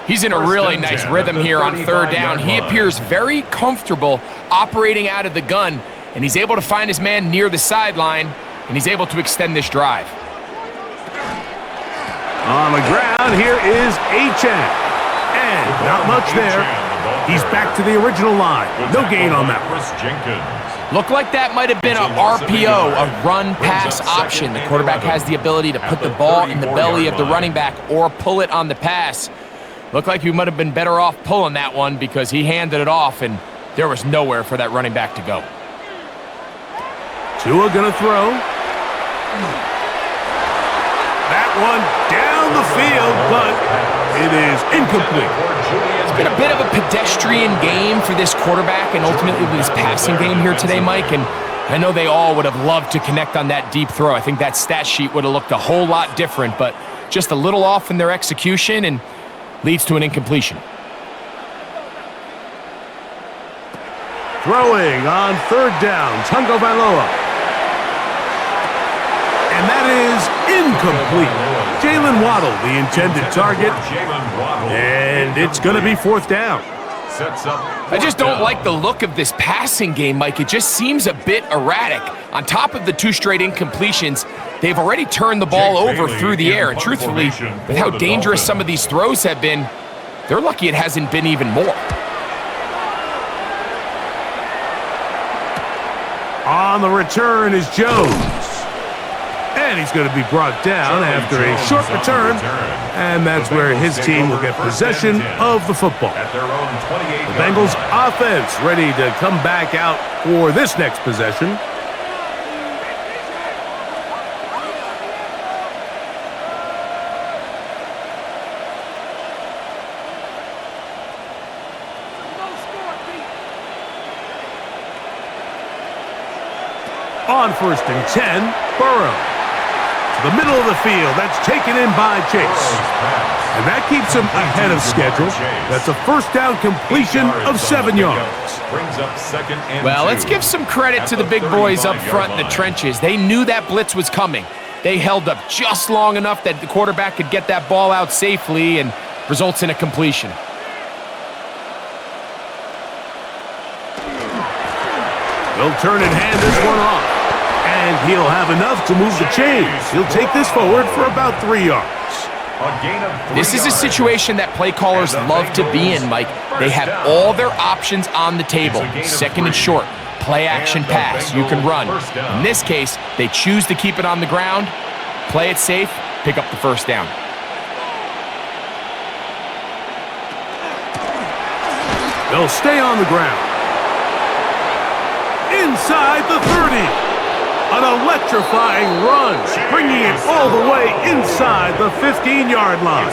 He's in a really nice rhythm here on third down. He appears very comfortable operating out of the gun, and he's able to find his man near the sideline, and he's able to extend this drive. On the ground, here is Achane. And not much there. He's back to the original line. No gain on that one. Looked like that might have been a RPO, a run-pass option. The quarterback has the ability to put the ball in the belly of the running back or pull it on the pass. Looked like he might have been better off pulling that one because he handed it off, and there was nowhere for that running back to go. Tua gonna throw. That one down the field, but it is incomplete. It's been a bit of a pedestrian game for this quarterback and ultimately this passing game here today, Mike, and I know they all would have loved to connect on that deep throw. I think that stat sheet would have looked a whole lot different, but just a little off in their execution and leads to an incompletion. Throwing on third down, Tungo Vailoa. And that is incomplete. Jalen Waddle, the intended target. And it's going to be fourth down. I just don't like the look of this passing game, Mike. It just seems a bit erratic. On top of the 2 straight incompletions, they've already turned the ball over through the air. And truthfully, with how dangerous some of these throws have been, they're lucky it hasn't been even more. On the return is Jones. And he's going to be brought down after a short return. And that's where his team will get possession of the football. The Bengals offense ready to come back out for this next possession. On first and 10, Burrow. To the middle of the field. That's taken in by Chase. And that keeps him ahead of schedule. That's a first down completion of 7 yards. Well, let's give some credit to the big boys up front in the trenches. They knew that blitz was coming. They held up just long enough that the quarterback could get that ball out safely and results in a completion. They'll turn and hand this one off. And he'll have enough to move the chains. He'll take this forward for about 3 yards. This is a situation that play callers love to be in, Mike. They have all their options on the table. Second and short, play action pass, you can run. In this case, they choose to keep it on the ground, play it safe, pick up the first down. They'll stay on the ground. Inside the 30. An electrifying run, bringing it all the way inside the 15-yard line.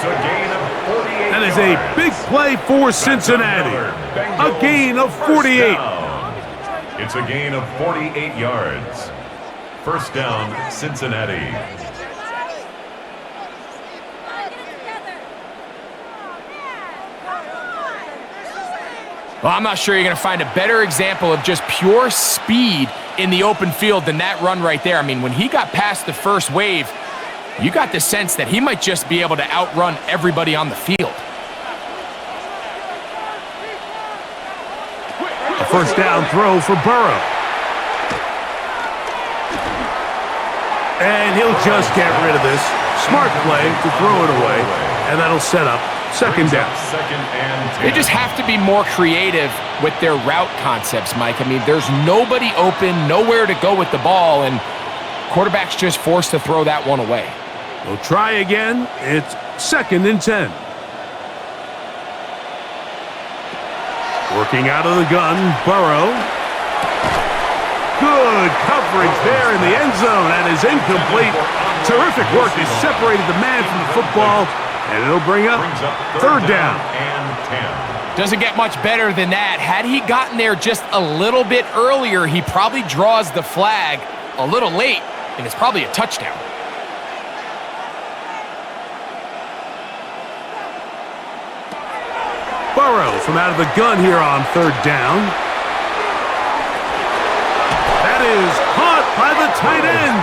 That is a big play for Cincinnati. A gain of 48. It's a gain of 48 yards. First down, Cincinnati. Well, I'm not sure you're going to find a better example of just pure speed in the open field than that run right there. I mean, when he got past the first wave, you got the sense that he might just be able to outrun everybody on the field. A first down throw for Burrow. And he'll just get rid of this. Smart play to throw it away, and that'll set up second down. They just have to be more creative with their route concepts, Mike. I mean, there's nobody open, nowhere to go with the ball, and quarterback's just forced to throw that one away. We'll try again. It's second and 10. Working out of the gun, Burrow. Good coverage there in the end zone. That is incomplete. Terrific work. He separated the man from the football, and it'll bring up third down. Doesn't get much better than that. Had he gotten there just a little bit earlier, he probably draws the flag a little late, and it's probably a touchdown. Burrow Bengals from out of the gun here on third down. That is caught by the tight end.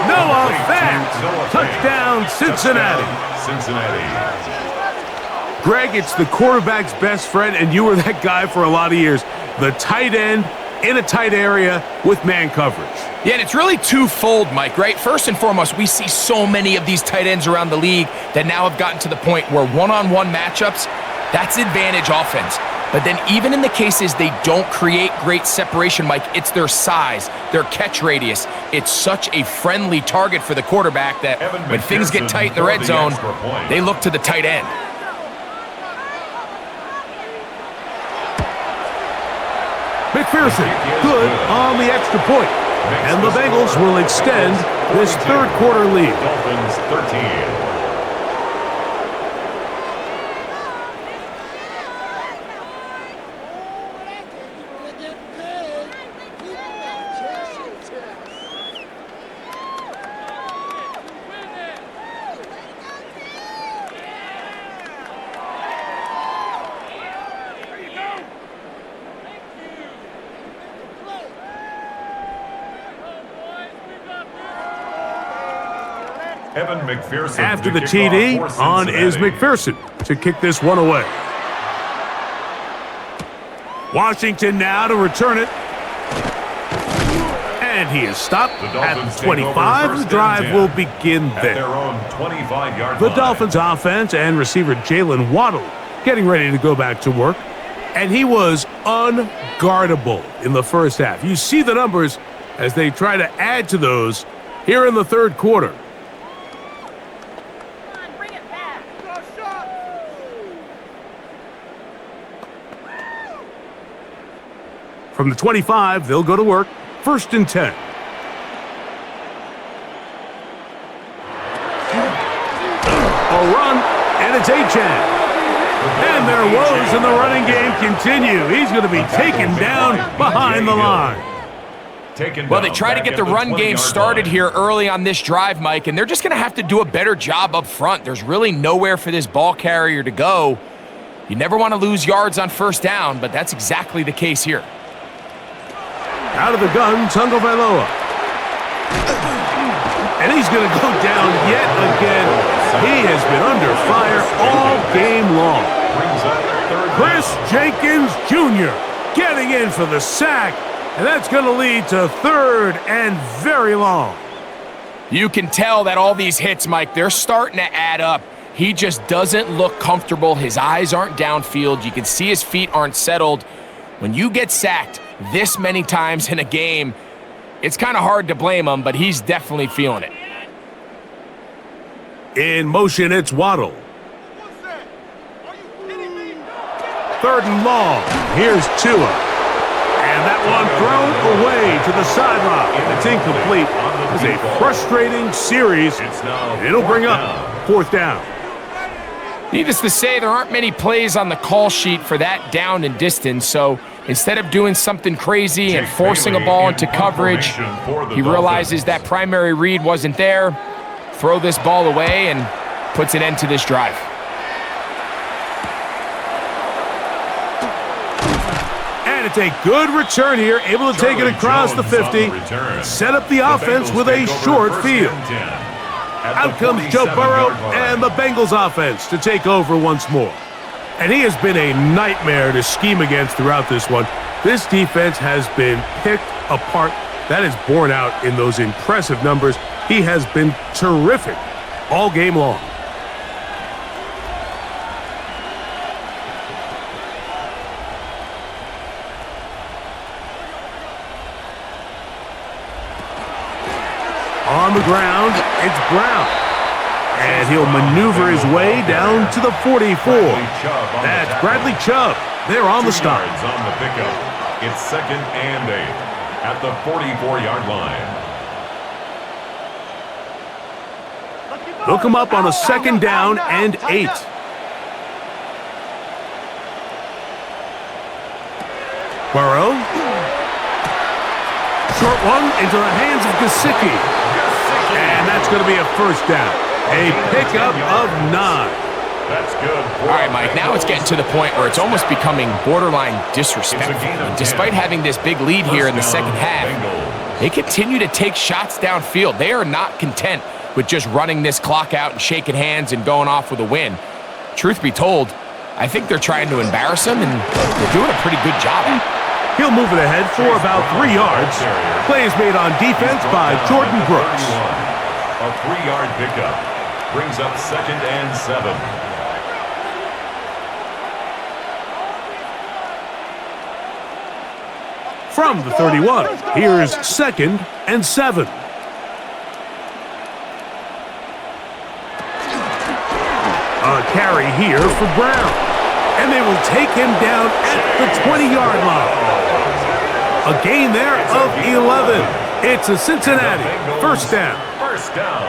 Noah Fant. Touchdown, Cincinnati. Greg, it's the quarterback's best friend, and you were that guy for a lot of years. The tight end in a tight area with man coverage. Yeah, and it's really twofold, Mike, right? First and foremost, we see so many of these tight ends around the league that now have gotten to the point where one-on-one matchups, that's advantage offense. But then even in the cases they don't create great separation, Mike, it's their size, their catch radius. It's such a friendly target for the quarterback that when things get tight in the red zone, they look to the tight end. McPherson, good on the extra point. And the Bengals will extend this third quarter lead. Dolphins 13. After the TD, on is McPherson to kick this one away. Washington now to return it. And he is stopped at 25. The drive will begin there. The Dolphins offense and receiver Jalen Waddle getting ready to go back to work. And he was unguardable in the first half. You see the numbers as they try to add to those here in the third quarter. From the 25, they'll go to work. 1st and 10. A run, and it's Achane. And their woes in the running game continue. He's going to be taken down behind the line. Well, they try to get the run game started here early on this drive, Mike, and they're just going to have to do a better job up front. There's really nowhere for this ball carrier to go. You never want to lose yards on first down, but that's exactly the case here. Out of the gun, Tagovailoa. And he's going to go down yet again. He has been under fire all game long. Chris Jenkins Jr. getting in for the sack, and that's going to lead to 3rd and very long. You can tell that all these hits, Mike, they're starting to add up. He just doesn't look comfortable. His eyes aren't downfield. You can see his feet aren't settled. When you get sacked this many times in a game, it's kind of hard to blame him, but he's definitely feeling it. In motion, it's Waddle. 3rd and long. Here's Tua. And that one thrown away to the sideline. It's incomplete. It's a frustrating series. It'll bring up 4th down. Needless to say, there aren't many plays on the call sheet for that down and distance, so instead of doing something crazy and forcing a ball into coverage, he realizes that primary read wasn't there, throw this ball away, and puts an end to this drive. And it's a good return here, able to take it across the 50, set up the offense with a short field. Out comes Joe Burrow and the Bengals offense to take over once more. And he has been a nightmare to scheme against throughout this one. This defense has been picked apart. That is borne out in those impressive numbers. He has been terrific all game long. On the ground, it's Brown. And he'll maneuver his way down to the 44. That's Bradley Chubb. They're on the stop. On the pickup. It's 2nd and 8 at the 44-yard line. They'll come up on a 2nd down and 8. Burrow. Short one into the hands of Gesicki. And that's going to be a 1st down. A pickup of 9. That's good. All right, Mike, now it's getting to the point where it's almost becoming borderline disrespectful. And despite having this big lead here in the second half, they continue to take shots downfield. They are not content with just running this clock out and shaking hands and going off with a win. Truth be told, I think they're trying to embarrass him, and they're doing a pretty good job at it. He'll move it ahead for about 3 yards. Play is made on defense by Jordan Brooks. A 3-yard pickup brings up 2nd and 7. From the 31, here's 2nd and 7. A carry here for Brown. And they will take him down at the 20-yard line. A gain there of 11. It's a Cincinnati first down. First down.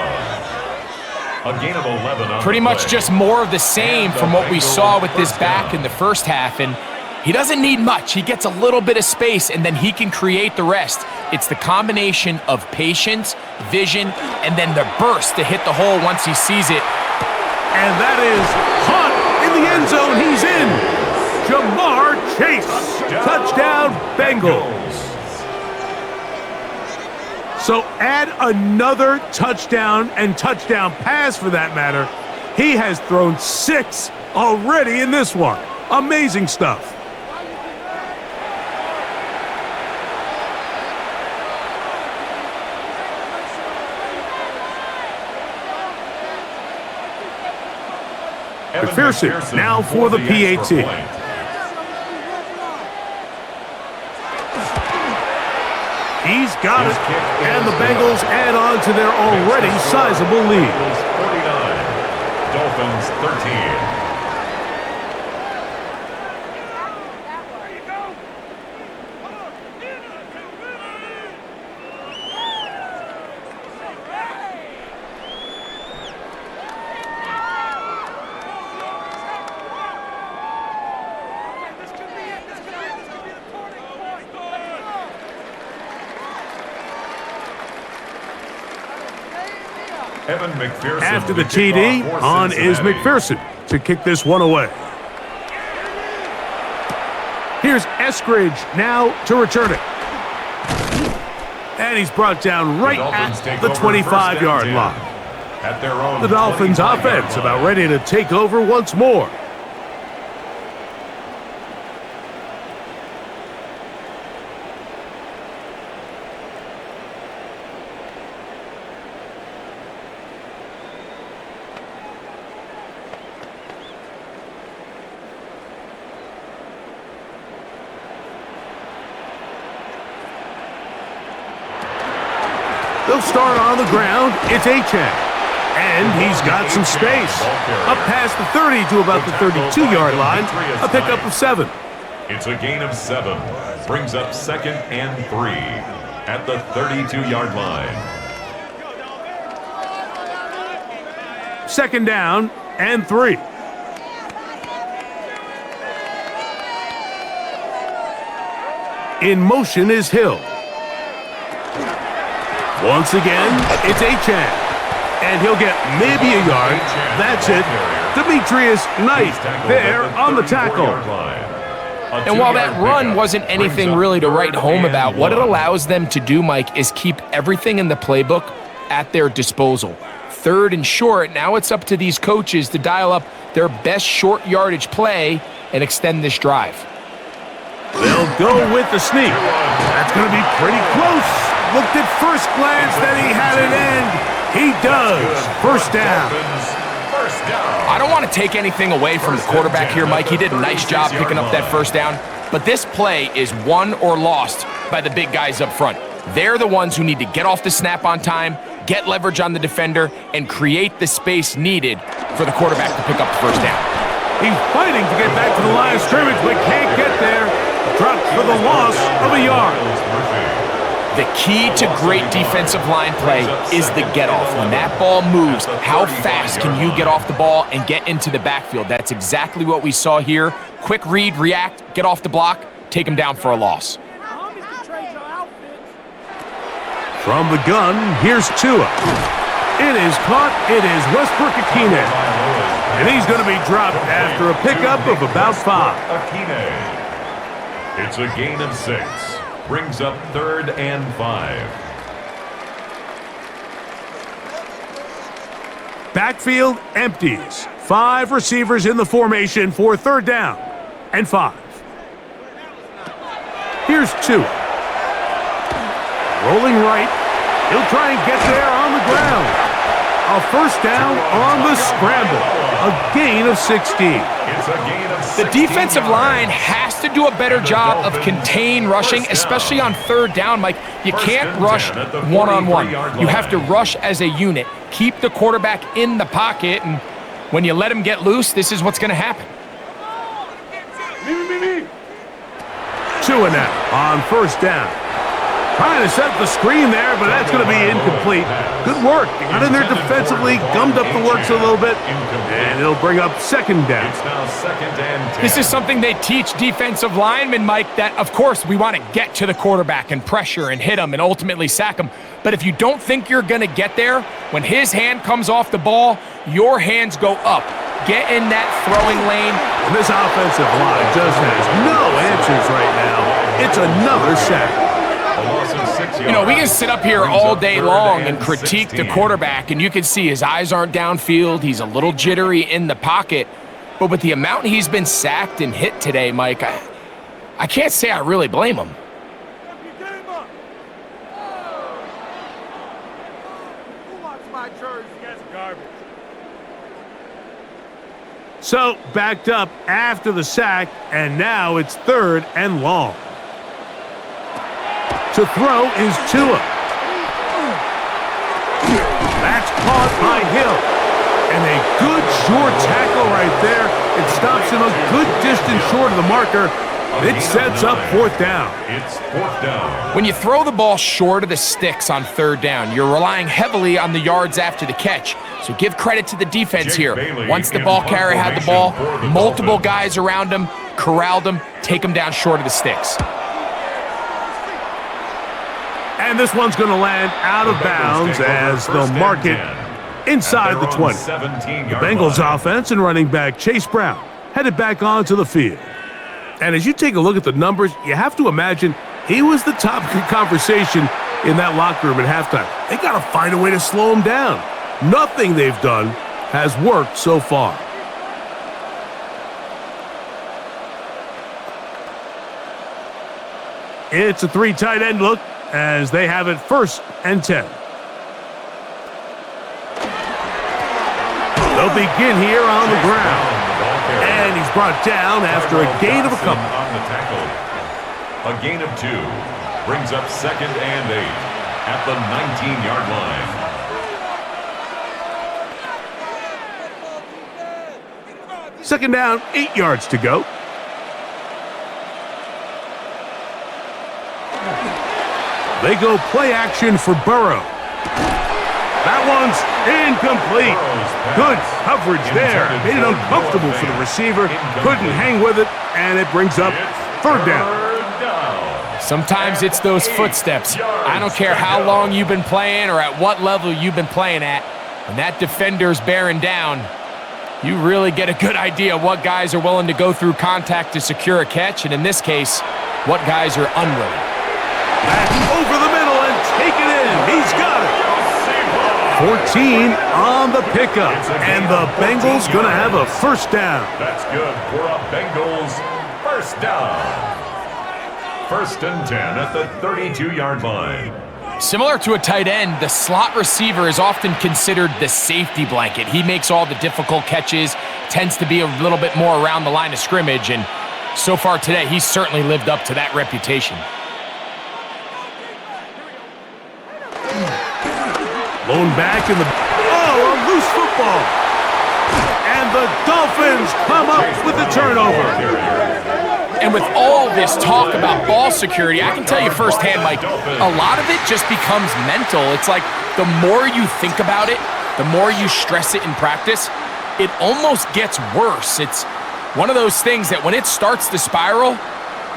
A gain of 11 on Pretty much just more of the same from what we saw with this back in the first half. And he doesn't need much. He gets a little bit of space, and then he can create the rest. It's the combination of patience, vision, and then the burst to hit the hole once he sees it. And that is caught in the end zone. He's in. Jamar Chase. Touchdown, Bengals. So add another touchdown and touchdown pass for that matter. He has thrown 6 already in this one. Amazing stuff. McPherson now for the PAT. He's got it, and the Bengals add on to their already sizable lead. 49, Dolphins 13. After the TD, on is McPherson to kick this one away. Here's Eskridge now to return it. And he's brought down right at the 25-yard line. The Dolphins offense about ready to take over once more. They'll start on the ground. It's Achane. And he's got some space. Up past the 30 to about the 32-yard line. A pickup of 7. It's a gain of 7. Brings up 2nd and 3 at the 32-yard line. 2nd down and 3. In motion is Hill. Once again, it's Achane. And he'll get maybe a yard. That's it. Demetrius Knight there on the tackle. And while that run wasn't anything really to write home about, what it allows them to do, Mike, is keep everything in the playbook at their disposal. 3rd and short, now it's up to these coaches to dial up their best short yardage play and extend this drive. They'll go with the sneak. That's going to be pretty close. Looked at first glance that he had it end. He does. First down. I don't want to take anything away from the quarterback here, Mike. He did a nice job picking up that first down. But this play is won or lost by the big guys up front. They're the ones who need to get off the snap on time, get leverage on the defender, and create the space needed for the quarterback to pick up the first down. He's fighting to get back to the line of scrimmage, but can't get there. Dropped for the loss of a yard. The key to great defensive line play is the get-off. When that ball moves, how fast can you get off the ball and get into the backfield? That's exactly what we saw here. Quick read, react, get off the block, take him down for a loss. From the gun, here's Tua. It is caught. It is Westbrook-Ikhine. And he's going to be dropped after a pickup of about 5. It's a gain of 6. Brings up 3rd and 5. Backfield empties. 5 receivers in the formation for 3rd down and 5. Here's Tua. Rolling right. He'll try and get there on the ground. A 1st down on the scramble. A gain of 16. The defensive line has to do a better job of contain rushing, especially on 3rd down, Mike. You can't rush one-on-one. You have to rush as a unit. Keep the quarterback in the pocket, and when you let him get loose, this is what's going to happen. Tua now on 1st down. Trying to set the screen there, but that's going to be incomplete. Good work. Got in there defensively, gummed up the works a little bit, and it'll bring up 2nd down. It's now 2nd and 10. This is something they teach defensive linemen, Mike, that, of course, we want to get to the quarterback and pressure and hit him and ultimately sack him. But if you don't think you're going to get there, when his hand comes off the ball, your hands go up. Get in that throwing lane. This offensive line just has no answers right now. It's another sack. You know, we can sit up here all day long and critique the quarterback, and you can see his eyes aren't downfield. He's a little jittery in the pocket. But with the amount he's been sacked and hit today, Mike, I can't say I really blame him. So, backed up after the sack, and now it's 3rd and long. To throw is Tua. That's caught by Hill. And a good short tackle right there. It stops him a good distance short of the marker. It sets up 4th down. It's 4th down. When you throw the ball short of the sticks on 3rd down, you're relying heavily on the yards after the catch. So give credit to the defense here. Once the ball carrier had the ball, multiple guys around him, corralled him, take him down short of the sticks. And this one's going to land out of bounds as they'll mark it inside the 20. The Bengals offense and running back Chase Brown headed back onto the field. And as you take a look at the numbers, you have to imagine he was the topic of conversation in that locker room at halftime. They got to find a way to slow him down. Nothing they've done has worked so far. It's a 3 tight end look as they have it 1st and 10. They'll begin here on the ground. And he's brought down after a gain of a couple. A gain of 2 brings up 2nd and 8 at the 19-yard line. 2nd down, 8 yards to go. They go play action for Burrow. That one's incomplete. Good coverage there. Made it uncomfortable for the receiver. Couldn't hang with it, and it brings up 3rd down. Sometimes it's those footsteps. I don't care how long you've been playing or at what level you've been playing at. When that defender's bearing down, you really get a good idea what guys are willing to go through contact to secure a catch, and in this case, what guys are unwilling. That's over the middle and take it in. He's got it. 14 on the pickup, and the Bengals going to have a 1st down. That's good for a Bengals 1st down. 1st and 10 at the 32-yard line. Similar to a tight end, the slot receiver is often considered the safety blanket. He makes all the difficult catches, tends to be a little bit more around the line of scrimmage, and so far today, he's certainly lived up to that reputation. Blown back in the... Oh, a loose football. And the Dolphins come up with the turnover. And with all this talk about ball security, I can tell you firsthand, Mike, a lot of it just becomes mental. It's like the more you think about it, the more you stress it in practice, it almost gets worse. It's one of those things that when it starts to spiral,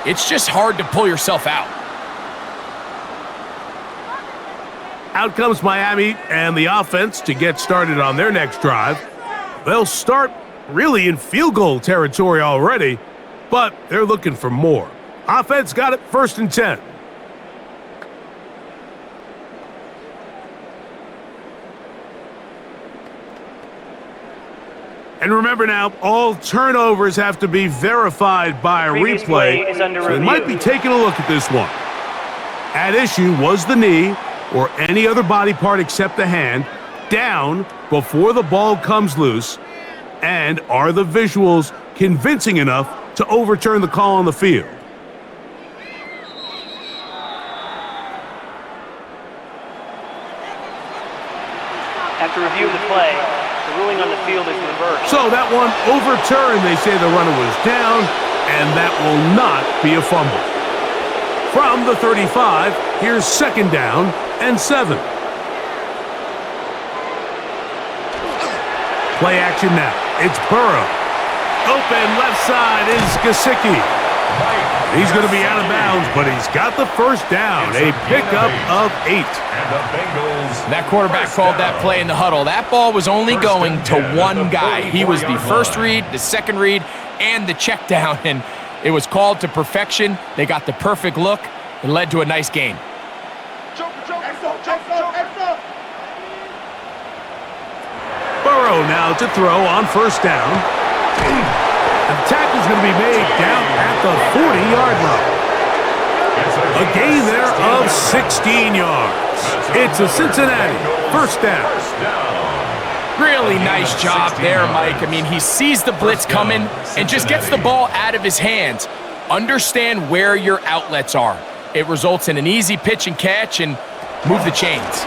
it's just hard to pull yourself out. Out comes Miami and the offense to get started on their next drive. They'll start really in field goal territory already, but they're looking for more. Offense got it 1st and 10. And remember now, all turnovers have to be verified by a replay, so they might be taking a look at this one. At issue was the knee, or any other body part except the hand, down before the ball comes loose, and are the visuals convincing enough to overturn the call on the field? After reviewing the play, the ruling on the field is reversed. So that one overturned. They say the runner was down, and that will not be a fumble. From the 35, here's 2nd down and 7. Play action now. It's Burrow. Open left side is Gesicki. He's going to be out of bounds, but he's got the 1st down. A pickup of 8. And the Bengals. That quarterback called that play in the huddle. That ball was only going to one guy. He was the first read, the second read, and the check down, and it was called to perfection. They got the perfect look. It led to a nice game. Burrow now to throw on 1st down. The tackle's going to be made down at the 40-yard line. A gain there of 16 yards. It's a Cincinnati 1st down. Really nice job there, Mike. I mean, he sees the blitz coming and just gets the ball out of his hands. Understand where your outlets are. It results in an easy pitch and catch and move the chains.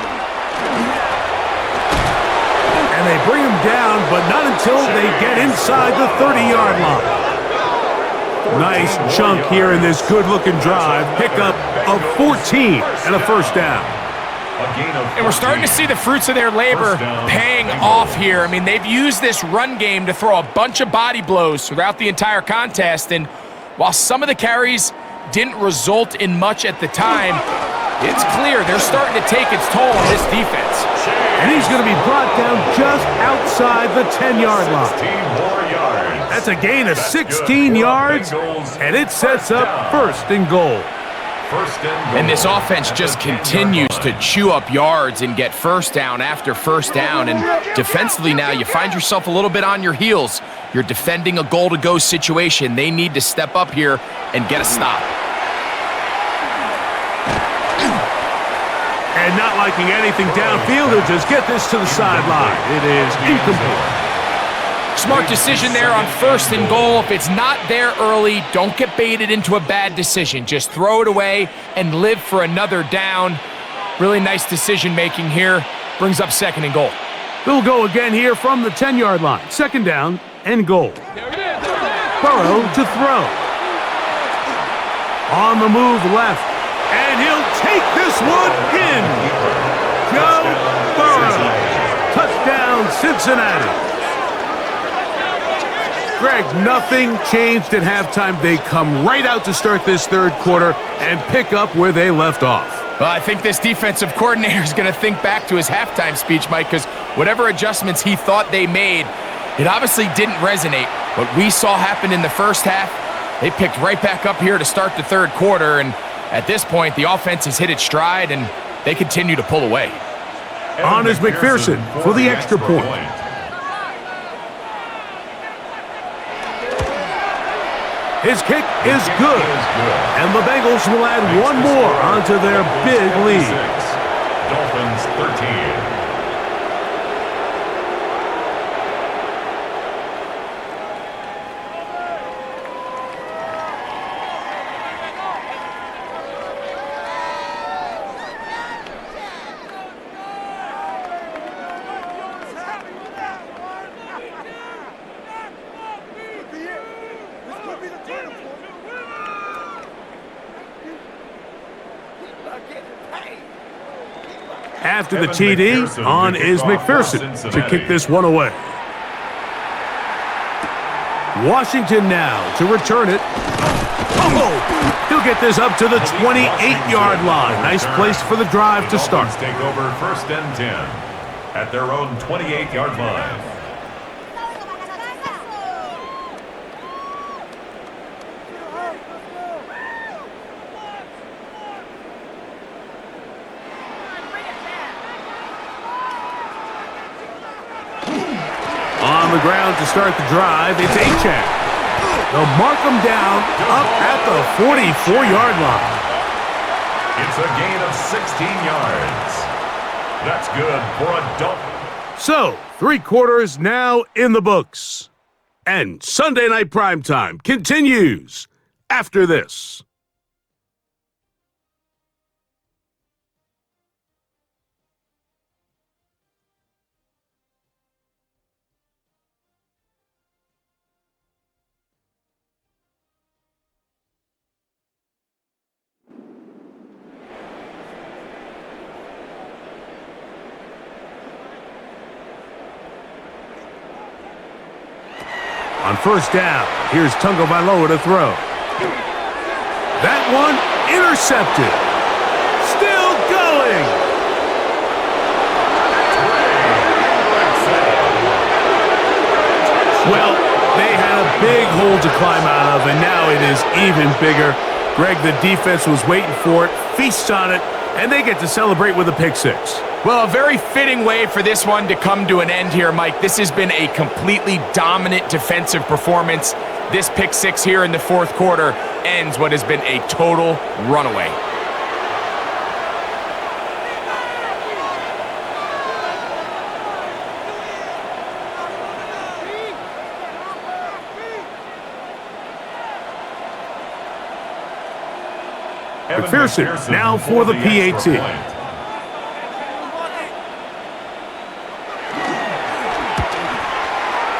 And they bring him down, but not until they get inside the 30-yard line. Nice chunk here in this good-looking drive. Pickup of 14 and a 1st down. And we're starting to see the fruits of their labor paying off here. I mean, they've used this run game to throw a bunch of body blows throughout the entire contest, and while some of the carries didn't result in much at the time, it's clear they're starting to take its toll on this defense. And he's going to be brought down just outside the 10-yard line. That's a gain of 16 yards, and it sets up 1st and goal. And this offense just continues to chew up yards and get 1st down after 1st down. And defensively now, you find yourself a little bit on your heels. You're defending a goal-to-go situation. They need to step up here and get a stop. And not liking anything downfield, they'll just get this to the sideline. It is incomplete. Smart decision there on 1st and goal. If it's not there early, don't get baited into a bad decision. Just throw it away and live for another down. Really nice decision-making here. Brings up 2nd and goal. They'll go again here from the 10-yard line. 2nd down and goal. Burrow to throw. On the move left. And he'll take this one in. Joe Burrow. Touchdown, Cincinnati. Greg, nothing changed at halftime. They come right out to start this 3rd quarter and pick up where they left off. Well, I think this defensive coordinator is going to think back to his halftime speech, Mike, because whatever adjustments he thought they made, it obviously didn't resonate. What we saw happen in the 1st half, they picked right back up here to start the 3rd quarter, and at this point, the offense has hit its stride, and they continue to pull away. On is McPherson for the extra point. His kick is good, and the Bengals will add one more onto their big lead. Dolphins 13. After the TD, on is McPherson to kick this one away. Washington now to return it. Oh! He'll get this up to the 28-yard line. Nice place for the drive to start. Take over 1st and 10 at their own 28-yard line. on the ground to start the drive. It's Achane. They'll mark him down up at the 44-yard line. It's a gain of 16 yards. That's good for a Dolphins. So, 3 quarters now in the books. And Sunday Night Primetime continues after this. On first down, here's Tagovailoa to throw. That one intercepted. Still going. Well, they had a big hole to climb out of, and now it is even bigger. Greg, the defense was waiting for it, feasts on it, and they get to celebrate with a pick six. Well, a very fitting way for this one to come to an end here, Mike. This has been a completely dominant defensive performance. This pick six here in the fourth quarter ends what has been a total runaway. McPherson now for the PAT.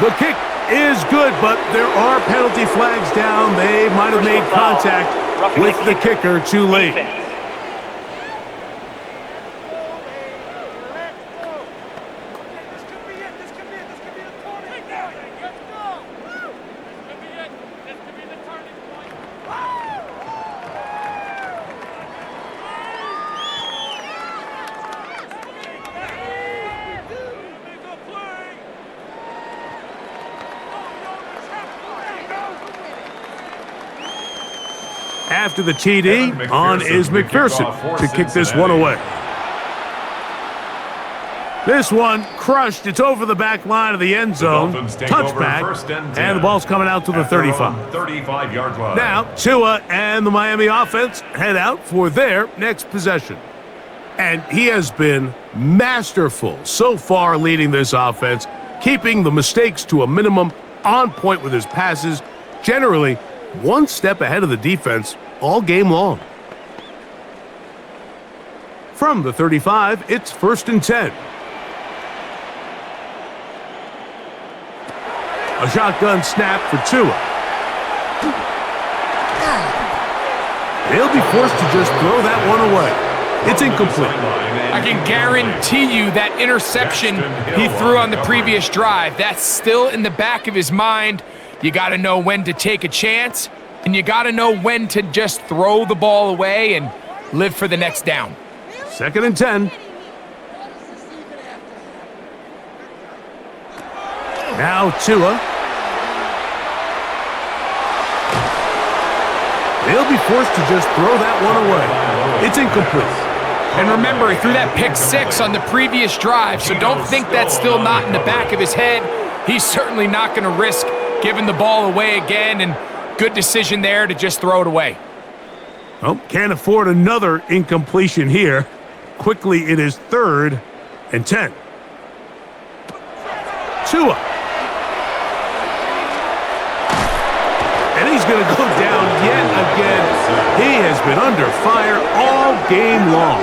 The kick is good, but there are penalty flags down. They might have made contact with the kicker too late. After the TD, on is McPherson to kick this one away. This one crushed. It's over the back line of the end zone. Touchback, and the ball's coming out to the 35. 35-yard line. Now, Tua and the Miami offense head out for their next possession. And he has been masterful so far leading this offense, keeping the mistakes to a minimum, on point with his passes, generally one step ahead of the defense all game long. From the 35, it's 1st and 10. A shotgun snap for Tua. He'll be forced to just throw that one away. It's incomplete. I can guarantee you that interception he threw on the previous drive, that's still in the back of his mind. You got to know when to take a chance, and you got to know when to just throw the ball away and live for the next down. 2nd and 10. Now Tua. He'll be forced to just throw that one away. It's incomplete. And remember, he threw that pick six on the previous drive, so don't think that's still not in the back of his head. He's certainly not going to risk giving the ball away again, and good decision there to just throw it away. Well, can't afford another incompletion here. Quickly, it is 3rd and 10. Tua. And he's going to go down yet again. He has been under fire all game long.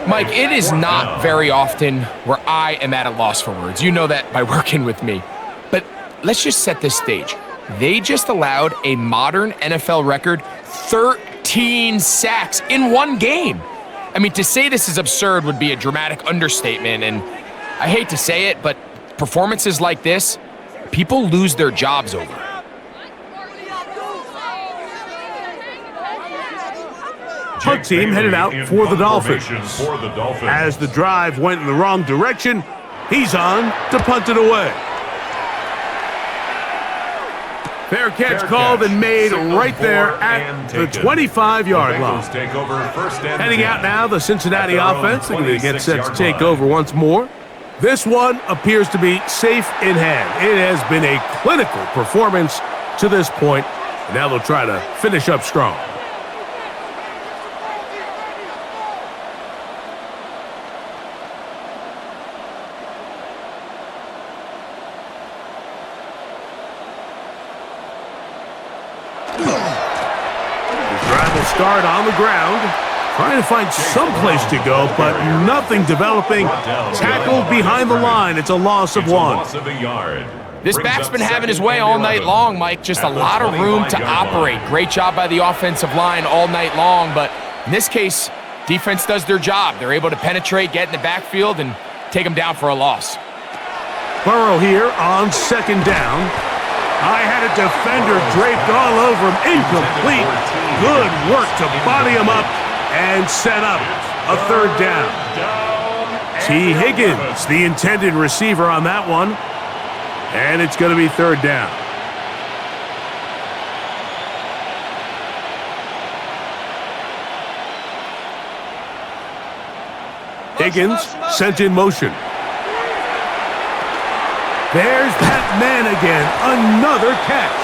Mike, it is not very often where I am at a loss for words. You know that by working with me. But let's just set this stage. They just allowed a modern NFL record 13 sacks in one game. I mean, to say this is absurd would be a dramatic understatement, and I hate to say it, but performances like this, people lose their jobs over. Punt team headed out for the Dolphins. As the drive went in the wrong direction, he's on to punt it away. Fair catch called and made right there at the 25-yard line. Heading out now, the Cincinnati offense. They're going to get set to take over once more. This one appears to be safe in hand. It has been a clinical performance to this point. Now they'll try to finish up strong. Start on the ground, trying to find some place to go, but nothing developing. Tackled behind the line. It's a loss of one. This back's been having his way all night long, Mike. Just a lot of room to operate. Great job by the offensive line all night long, but in this case, defense does their job. They're able to penetrate, get in the backfield, and take them down for a loss. Burrow here on second down. I had a defender draped all over him. Incomplete. Good work to body him up and set up a third down. T. Higgins, the intended receiver on that one. And it's going to be third down. Higgins sent in motion. There's that man again, another catch.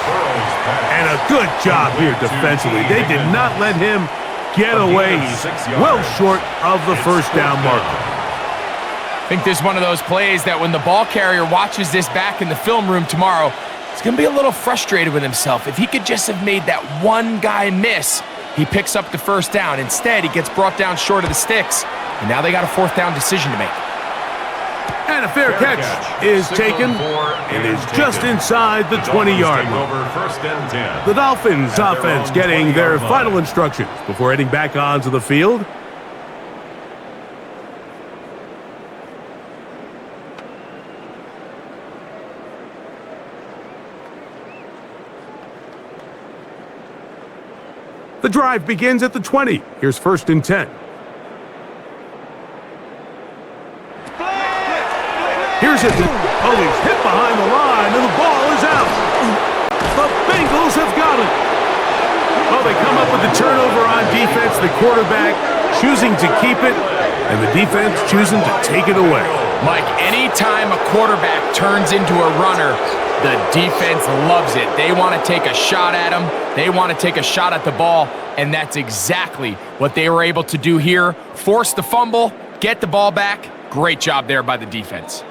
And a good job here defensively. They did not let him get away. He's well short of the first down marker. I think this is one of those plays that when the ball carrier watches this back in the film room tomorrow, he's going to be a little frustrated with himself. If he could just have made that one guy miss, he picks up the first down. Instead, he gets brought down short of the sticks, and now they got a fourth down decision to make. And a fair catch is taken. It is just inside the 20-yard line. The Dolphins offense getting their final instructions before heading back onto the field. The drive begins at the 20. Here's 1st and 10. Here's it. Oh, he's hit behind the line, and the ball is out. The Bengals have got it. Oh, they come up with the turnover on defense. The quarterback choosing to keep it, and the defense choosing to take it away. Mike, anytime a quarterback turns into a runner, the defense loves it. They want to take a shot at him. They want to take a shot at the ball, and that's exactly what they were able to do here. Force the fumble, get the ball back. Great job there by the defense.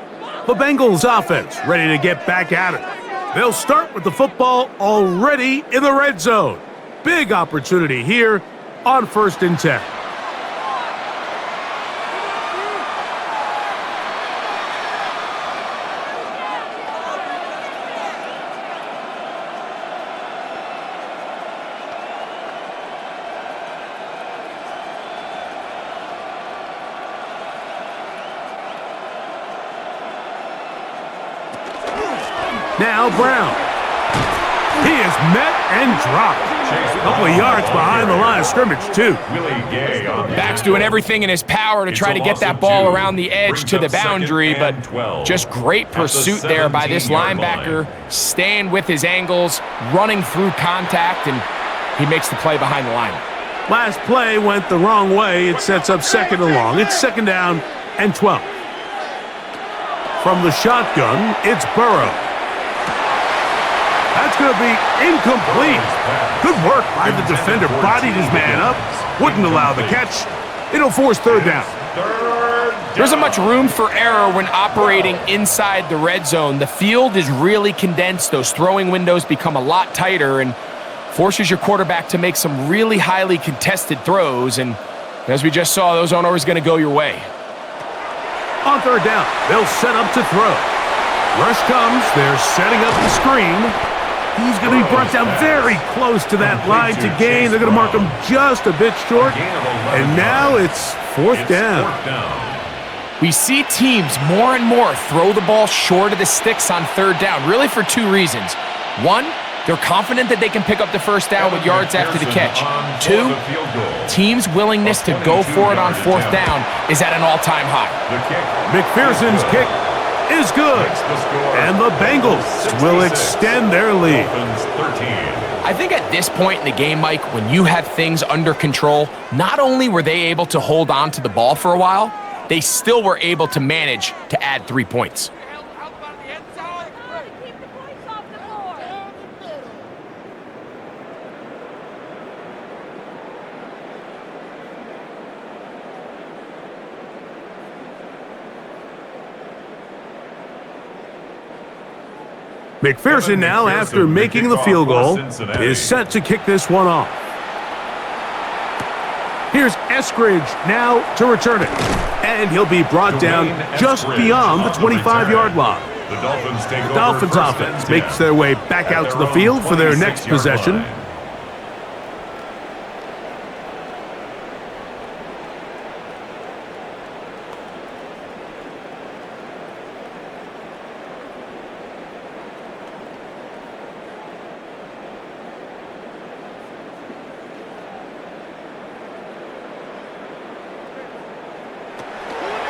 The Bengals offense ready to get back at it. They'll start with the football already in the red zone. Big opportunity here on 1st and 10. Now Brown. He is met and dropped. A couple of yards behind the line of scrimmage, too. Back's doing everything in his power to try to get that ball around the edge to the boundary, but just great pursuit there by this linebacker, staying with his angles, running through contact, and he makes the play behind the line. Last play went the wrong way. It sets up 2nd and long. It's 2nd down and 12. From the shotgun, it's Burrow. That's going to be incomplete. Good work by the defender. Bodied his man up. Wouldn't allow the catch. It'll force 3rd down. There isn't much room for error when operating inside the red zone. The field is really condensed. Those throwing windows become a lot tighter and forces your quarterback to make some really highly contested throws. And as we just saw, those aren't always going to go your way. On 3rd down, they'll set up to throw. Rush comes. They're setting up the screen. He's going to be brought down very close to that line to gain. They're going to mark him just a bit short. And now it's 4th down. We see teams more and more throw the ball short of the sticks on 3rd down, really for 2 reasons. 1, they're confident that they can pick up the first down with yards after the catch. 2, teams' willingness to go for it on 4th down is at an all-time high. McPherson's kick is good, and the Bengals will extend their lead. I think at this point in the game, Mike, when you have things under control, not only were they able to hold on to the ball for a while, they still were able to manage to add 3 points. McPherson now, after making the field goal, is set to kick this one off. Here's Eskridge now to return it. And he'll be brought down just beyond the 25-yard line. The Dolphins offense makes their way back out to the field for their next possession.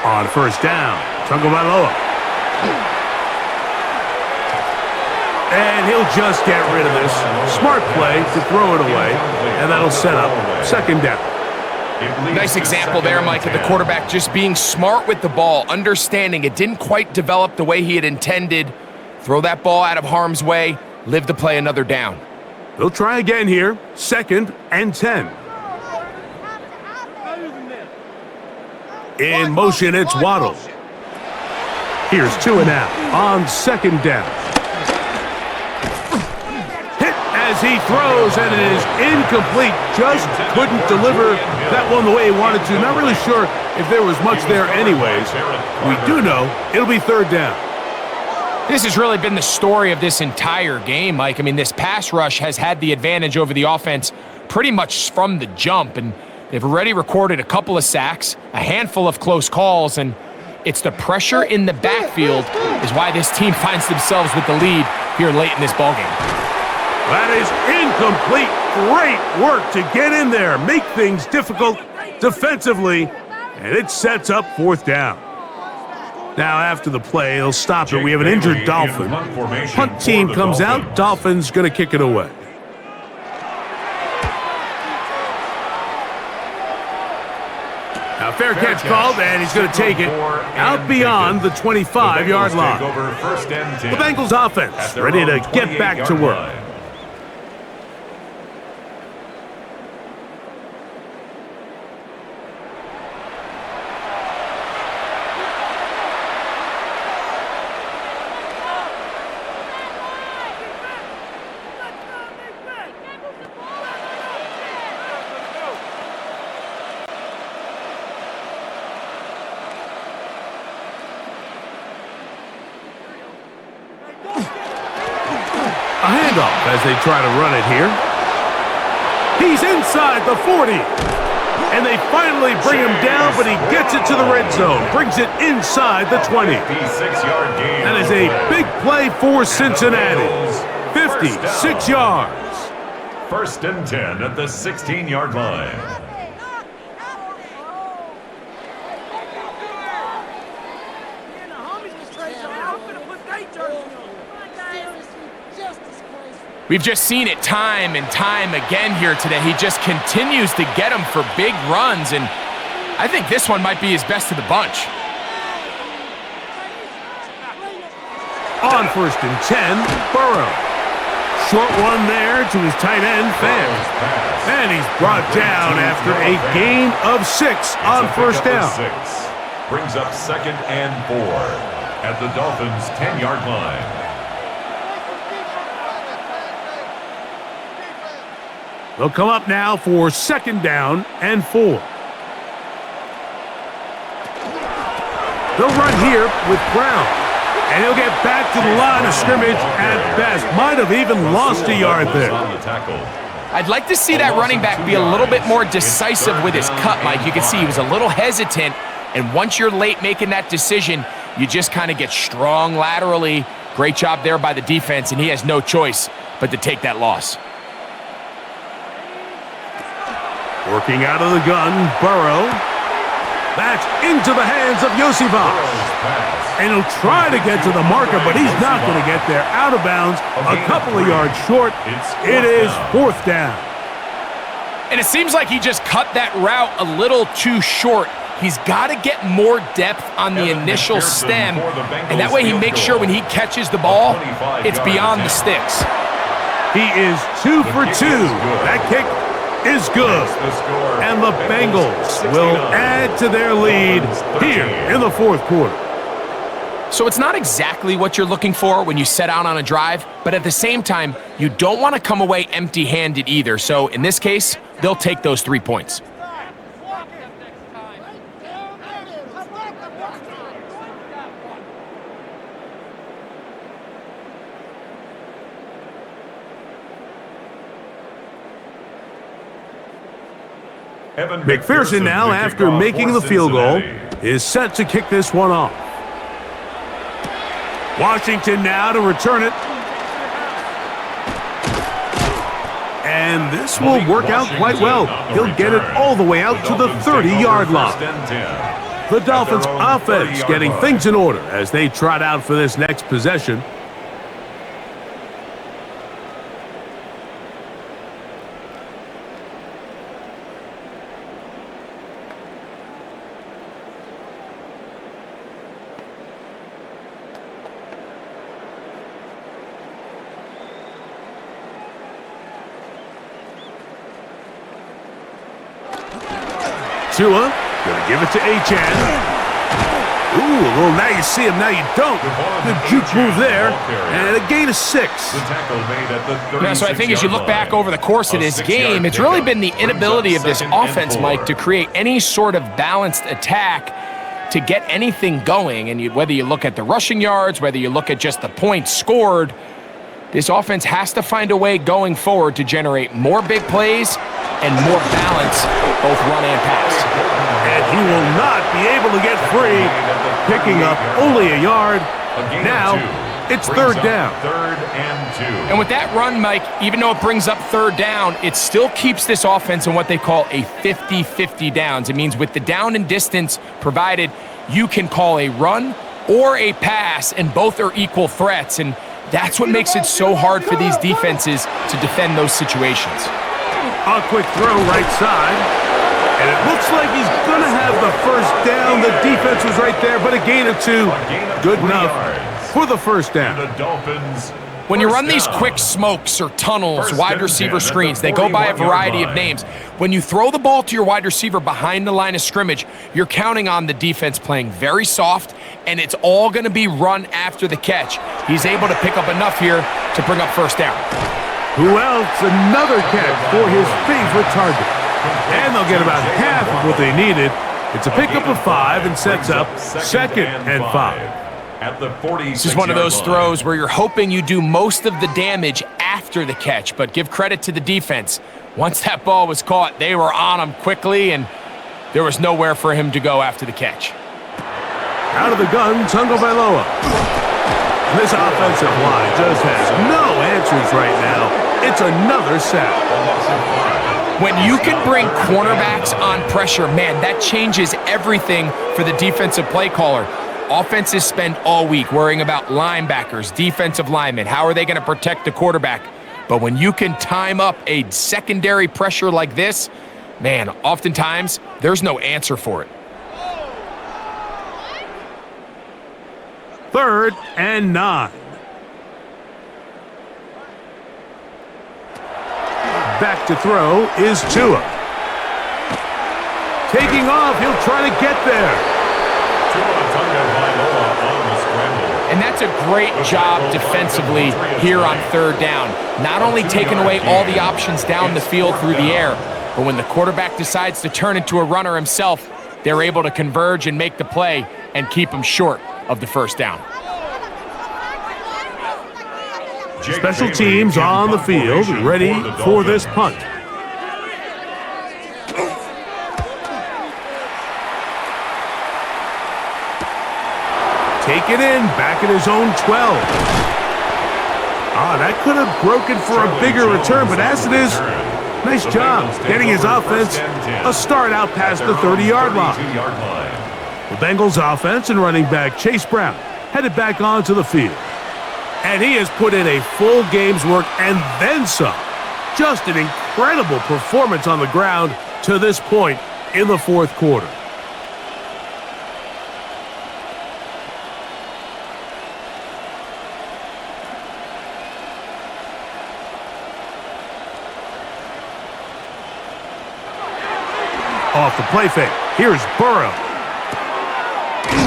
On first down, Tagovailoa. And he'll just get rid of this. Smart play to throw it away, and that'll set up second down. Nice example there, Mike, of the quarterback just being smart with the ball, understanding it didn't quite develop the way he had intended. Throw that ball out of harm's way, live to play another down. They'll try again here, 2nd and 10. In motion, it's Waddle. Here's 2 and out on 2nd down. Hit as he throws, and it is incomplete. Just couldn't deliver that one the way he wanted to. Not really sure if there was much there anyways. We do know it'll be 3rd down. This has really been the story of this entire game, Mike. I mean, this pass rush has had the advantage over the offense pretty much from the jump, and they've already recorded a couple of sacks, a handful of close calls, and it's the pressure in the backfield is why this team finds themselves with the lead here late in this ballgame. That is incomplete. Great work to get in there, make things difficult defensively, and it sets up 4th down. Now after the play, he'll stop it. We have an injured Dolphin. Punt team comes out. Dolphins going to kick it away. Now fair catch called, and he's going to take it out beyond the 25-yard line. The Bengals offense ready to get back to work. A handoff as they try to run it here. He's inside the 40. And they finally bring him down, but he gets it to the red zone. Brings it inside the 20. That is a big play for Cincinnati. 56 yards. 1st and 10 at the 16-yard line. We've just seen it time and time again here today. He just continues to get them for big runs, and I think this one might be his best of the bunch. On 1st and 10, Burrow. Short one there to his tight end, Fan. And he's brought down after a gain of 6 on 1st down. Brings up 2nd and 4 at the Dolphins' 10-yard line. They'll come up now for 2nd down and 4. They'll run here with Brown. And he'll get back to the line of scrimmage at best. Might have even lost a yard there. I'd like to see that running back be a little bit more decisive with his cut, Mike. You can see he was a little hesitant. And once you're late making that decision, you just kind of get strong laterally. Great job there by the defense, and he has no choice but to take that loss. Working out of the gun, Burrow. That's into the hands of Yosivas. And he'll try to get to the marker, but he's not going to get there. Out of bounds, a couple of yards short. It is 4th down. And it seems like he just cut that route a little too short. He's got to get more depth on the initial stem, and that way he makes sure when he catches the ball, it's beyond the sticks. He is 2 for 2. That kick is good. And the Bengals will add to their lead here in the fourth quarter. So it's not exactly what you're looking for when you set out on a drive, but at the same time, you don't want to come away empty-handed either. So in this case, they'll take those 3 points. McPherson now, after making the field goal, is set to kick this one off. Washington now to return it. And this will work out quite well. He'll get it all the way out to the 30-yard line. The Dolphins offense getting things in order as they trot out for this next possession. Tua, gonna give it to Achane. Ooh, well, now you see him, now you don't. Good juke move there, and a gain of 6. Yeah, so I think as you look back over the course of this game, it's really been the inability of this offense, Mike, to create any sort of balanced attack to get anything going. And whether you look at the rushing yards, whether you look at just the points scored, this offense has to find a way going forward to generate more big plays and more balance, both run and pass. And he will not be able to get free, picking up only a yard. Now, it's third down. And with that run, Mike, even though it brings up third down, it still keeps this offense in what they call a 50-50 downs. It means with the down and distance provided, you can call a run or a pass, and both are equal threats. And that's what makes it so hard for these defenses to defend those situations. A quick throw right side, and it looks like he's going to have the first down. The defense was right there, but a gain of 2. Good enough for the first down. When you run these quick smokes or tunnels, wide receiver screens, they go by a variety of names. When you throw the ball to your wide receiver behind the line of scrimmage, you're counting on the defense playing very soft, and it's all going to be run after the catch. He's able to pick up enough here to bring up first down. Who else? Another catch for his favorite target. And they'll get about half of what they needed. It's a pickup of 5 and sets up 2nd and 5. This is one of those throws where you're hoping you do most of the damage after the catch, but give credit to the defense. Once that ball was caught, they were on him quickly, and there was nowhere for him to go after the catch. Out of the gun, Tagovailoa. This offensive line just has no answers right now. It's another sack. When you can bring cornerbacks on pressure, man, that changes everything for the defensive play caller. Offenses spend all week worrying about linebackers, defensive linemen. How are they going to protect the quarterback? But when you can time up a secondary pressure like this, man, oftentimes there's no answer for it. 3rd and 9. Back to throw is Tua. Taking off, he'll try to get there. And that's a great job defensively here on third down. Not only taking away all the options down the field through the air, but when the quarterback decides to turn into a runner himself, they're able to converge and make the play and keep him short of the first down. Special teams on the field, ready for this punt. Take it in, back at his own 12. That could have broken for a bigger return, but as it is, nice job getting his offense a start out past the 30-yard line. The Bengals offense and running back Chase Brown headed back onto the field. And he has put in a full game's work and then some. Just an incredible performance on the ground to this point in the fourth quarter. off the play fake. Here's Burrow.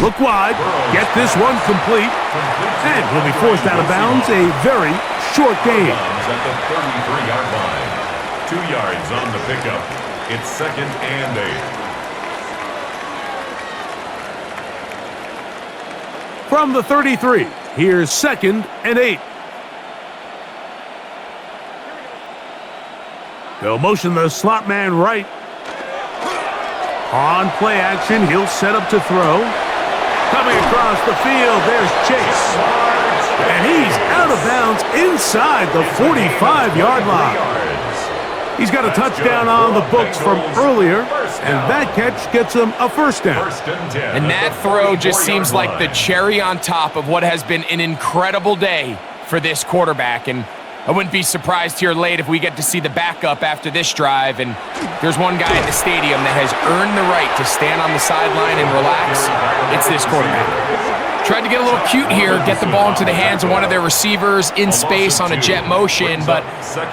Look wide, get this one complete, and he'll be forced out of bounds. A very short game. At the 33-yard line. 2 yards on the pickup. It's 2nd and 8. From the 33, here's 2nd and 8. They'll motion the slot man right. On play action, he'll set up to throw. Coming across the field, there's Chase. And he's out of bounds inside the 45-yard line. He's got a touchdown on the books from earlier, and that catch gets him a first down. And that throw just seems like the cherry on top of what has been an incredible day for this quarterback. And I wouldn't be surprised here late if we get to see the backup after this drive. And there's one guy in the stadium that has earned the right to stand on the sideline and relax. It's this quarterback. Tried to get a little cute here, get the ball into the hands of one of their receivers in space on a jet motion, but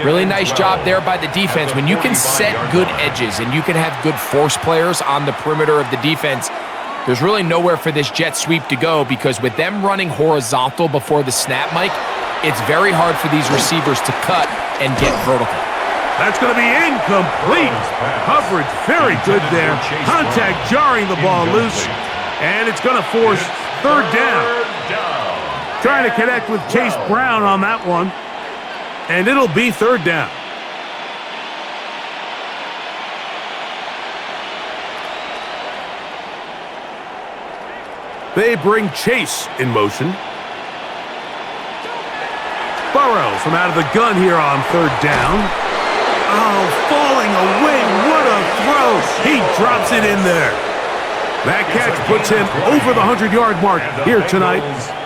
really nice job there by the defense. When you can set good edges and you can have good force players on the perimeter of the defense, there's really nowhere for this jet sweep to go, because with them running horizontal before the snap, Mike, it's very hard for these receivers to cut and get vertical. That's going to be incomplete. Coverage very good there. Contact jarring the ball loose, and it's going to force third down. Trying to connect with Chase Brown on that one, and it'll be third down. They bring Chase in motion. Burrow from out of the gun here on third down. Oh, falling away. What a throw. He drops it in there. That catch puts him over the 100-yard mark here tonight,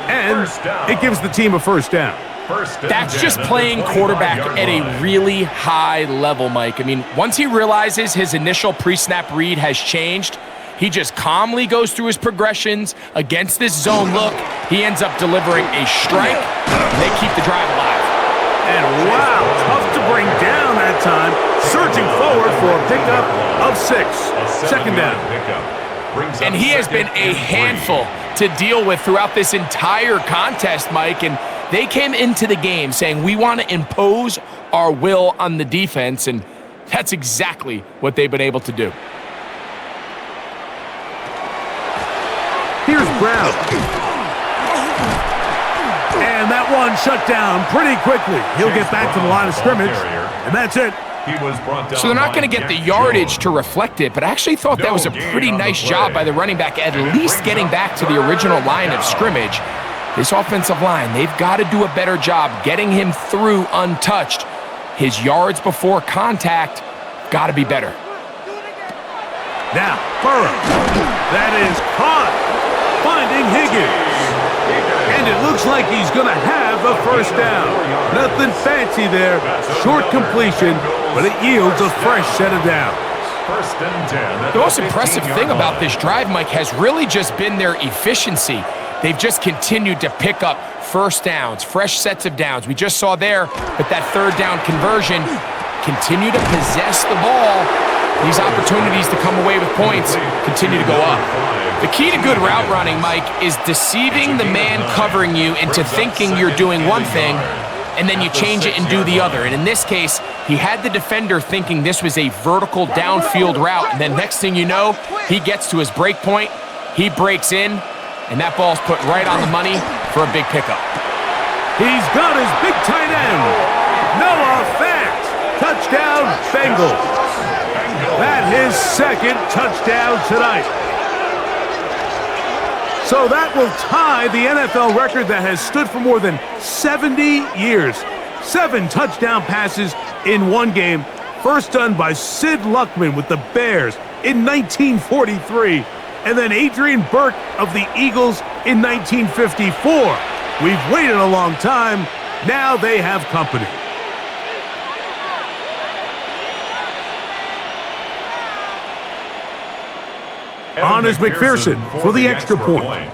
and it gives the team a first down. That's just playing quarterback at a really high level, Mike. I mean, once he realizes his initial pre-snap read has changed, he just calmly goes through his progressions against this zone look. He ends up delivering a strike, and they keep the drive alive. And wow, tough to bring down that time. Surging forward for a pickup of 6. Second down. And he has been a handful to deal with throughout this entire contest, Mike. And they came into the game saying, we want to impose our will on the defense, and that's exactly what they've been able to do. Here's Brown. And that one shut down pretty quickly. He'll get back to the line of scrimmage, and that's it. So they're not going to get the yardage to reflect it, but I actually thought that was a pretty nice job by the running back, at least getting back to the original line of scrimmage. This offensive line, they've got to do a better job getting him through untouched. His yards before contact got to be better. Now, Burrow. That is caught. Finding Higgins. And it looks like he's going to have a first down. Nothing fancy there. Short completion, but it yields a fresh set of downs. The most impressive thing about this drive, Mike, has really just been their efficiency. They've just continued to pick up first downs, fresh sets of downs. We just saw there, but that third down conversion, continue to possess the ball. These opportunities to come away with points continue to go up. The key to good route running, Mike, is deceiving the man covering you into thinking you're doing one thing, and then you change it and do the other. And in this case, he had the defender thinking this was a vertical downfield route, and then next thing you know, he gets to his break point, he breaks in, and that ball's put right on the money for a big pickup. He's got his big tight end, Noah Fant. Touchdown, Bengals. That's his second touchdown tonight. So that will tie the NFL record that has stood for more than 70 years. 7 touchdown passes in one game. First done by Sid Luckman with the Bears in 1943. And then Adrian Burke of the Eagles in 1954. We've waited a long time. Now they have company. On is McPherson for the extra point.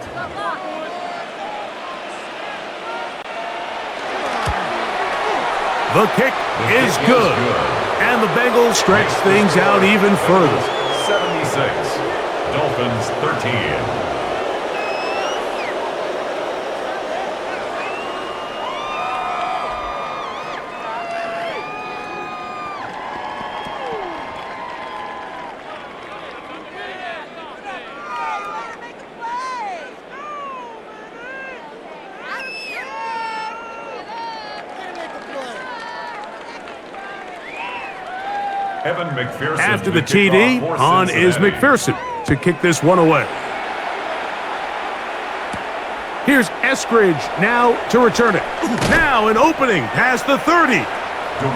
The kick is good. And the Bengals stretch things out even further. 76. Dolphins 13. After the TD, on is McPherson to kick this one away. Here's Eskridge now to return it. Now an opening past the 30.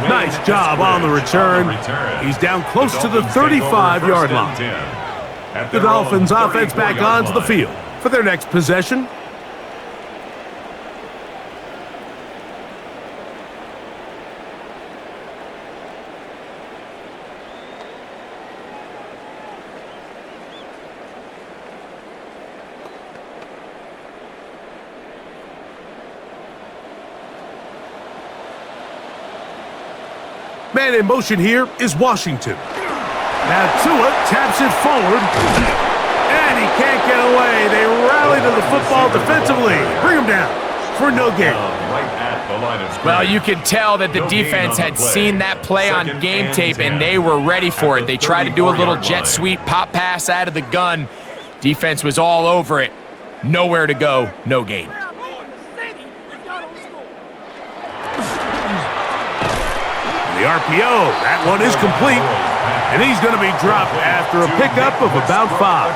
Nice job on the return. He's down close to the 35-yard line. The Dolphins offense back onto the field for their next possession. Man in motion here is Washington. Now Tua taps it forward, and he can't get away. They rally to the football defensively. Bring him down for no gain. Well, you can tell that the defense had seen that play on game tape, and they were ready for it. They tried to do a little jet sweep, pop pass out of the gun. Defense was all over it. Nowhere to go, no gain. The RPO, that one is complete, and he's going to be dropped after a pickup of about 5.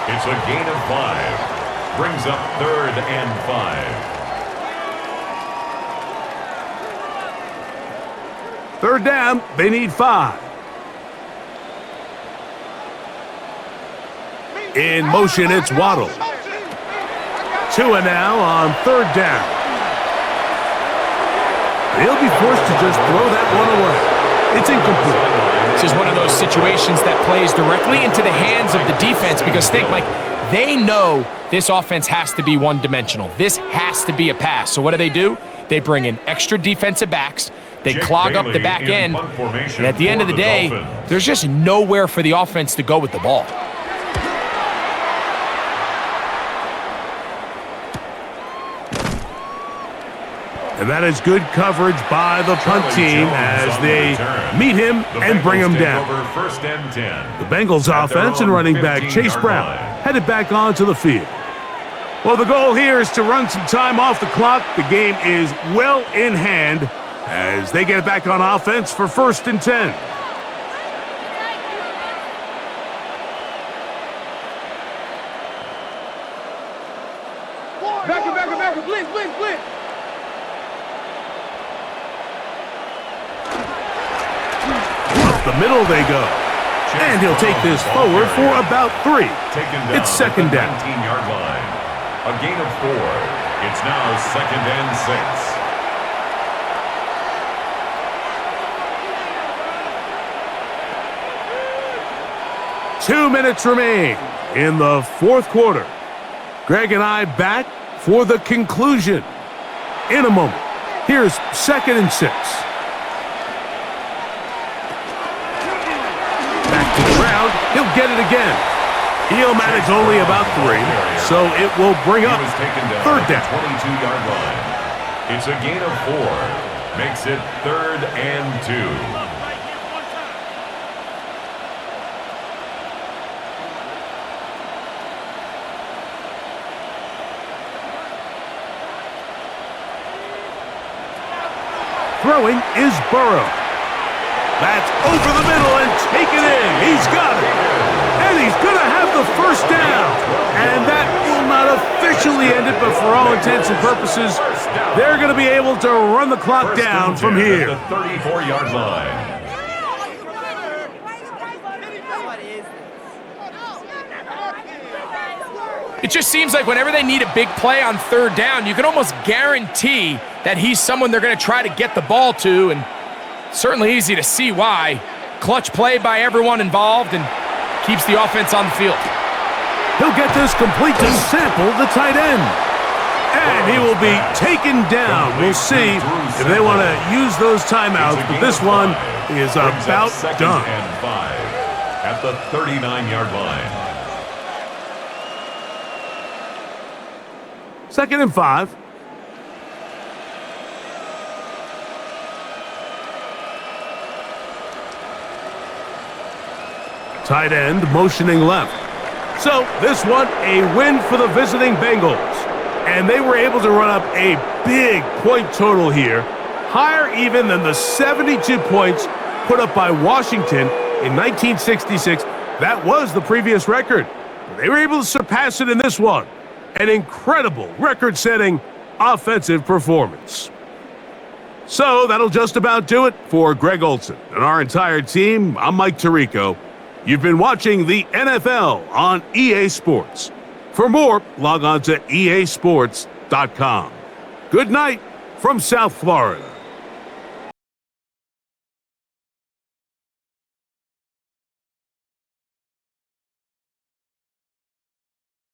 It's a gain of 5. Brings up 3rd and 5. Third down, they need 5. In motion, it's Waddle. Tua now on 3rd down. He'll be forced to just throw that one away. It's incomplete. This is one of those situations that plays directly into the hands of the defense because think, Mike, they know this offense has to be one-dimensional. This has to be a pass. So what do? They bring in extra defensive backs. They clog up the back end. And at the end of the day, there's just nowhere for the offense to go with the ball. And that is good coverage by the punt team as they meet him and bring him down. The Bengals offense and running back Chase Brown headed back onto the field. Well, the goal here is to run some time off the clock. The game is well in hand as they get it back on offense for 1st and 10. Back, blitz. The middle they go. And he'll take this forward for about 3. It's 2nd down. 19-yard line. A gain of 4. It's now 2nd and 6. 2 minutes remain in the 4th quarter. Greg and I back for the conclusion in a moment. Here's 2nd and 6. He'll get it again. He'll manage only about 3, so it will bring up 3rd down. 22-yard line. It's a gain of 4. Makes it 3rd and 2. Throwing is Burrow. That's over the middle and taken in. He's got it. And he's going to have the 1st down. And that will not officially end it, but for all intents and purposes, they're going to be able to run the clock down from here. The 34-yard line. It just seems like whenever they need a big play on 3rd down, you can almost guarantee that he's someone they're going to try to get the ball to, and certainly easy to see why. Clutch play by everyone involved and keeps the offense on the field. He'll get this complete to Sample, the tight end. And he will be taken down. We'll see if they want to use those timeouts, but this one is about done. at the 39-yard line. 2nd and 5. Tight end motioning left. So this one, a win for the visiting Bengals. And they were able to run up a big point total here, higher even than the 72 points put up by Washington in 1966. That was the previous record. They were able to surpass it in this one. An incredible record-setting offensive performance. So that'll just about do it for Greg Olson and our entire team. I'm Mike Tirico. You've been watching the NFL on EA Sports. For more, log on to easports.com. Good night from South Florida.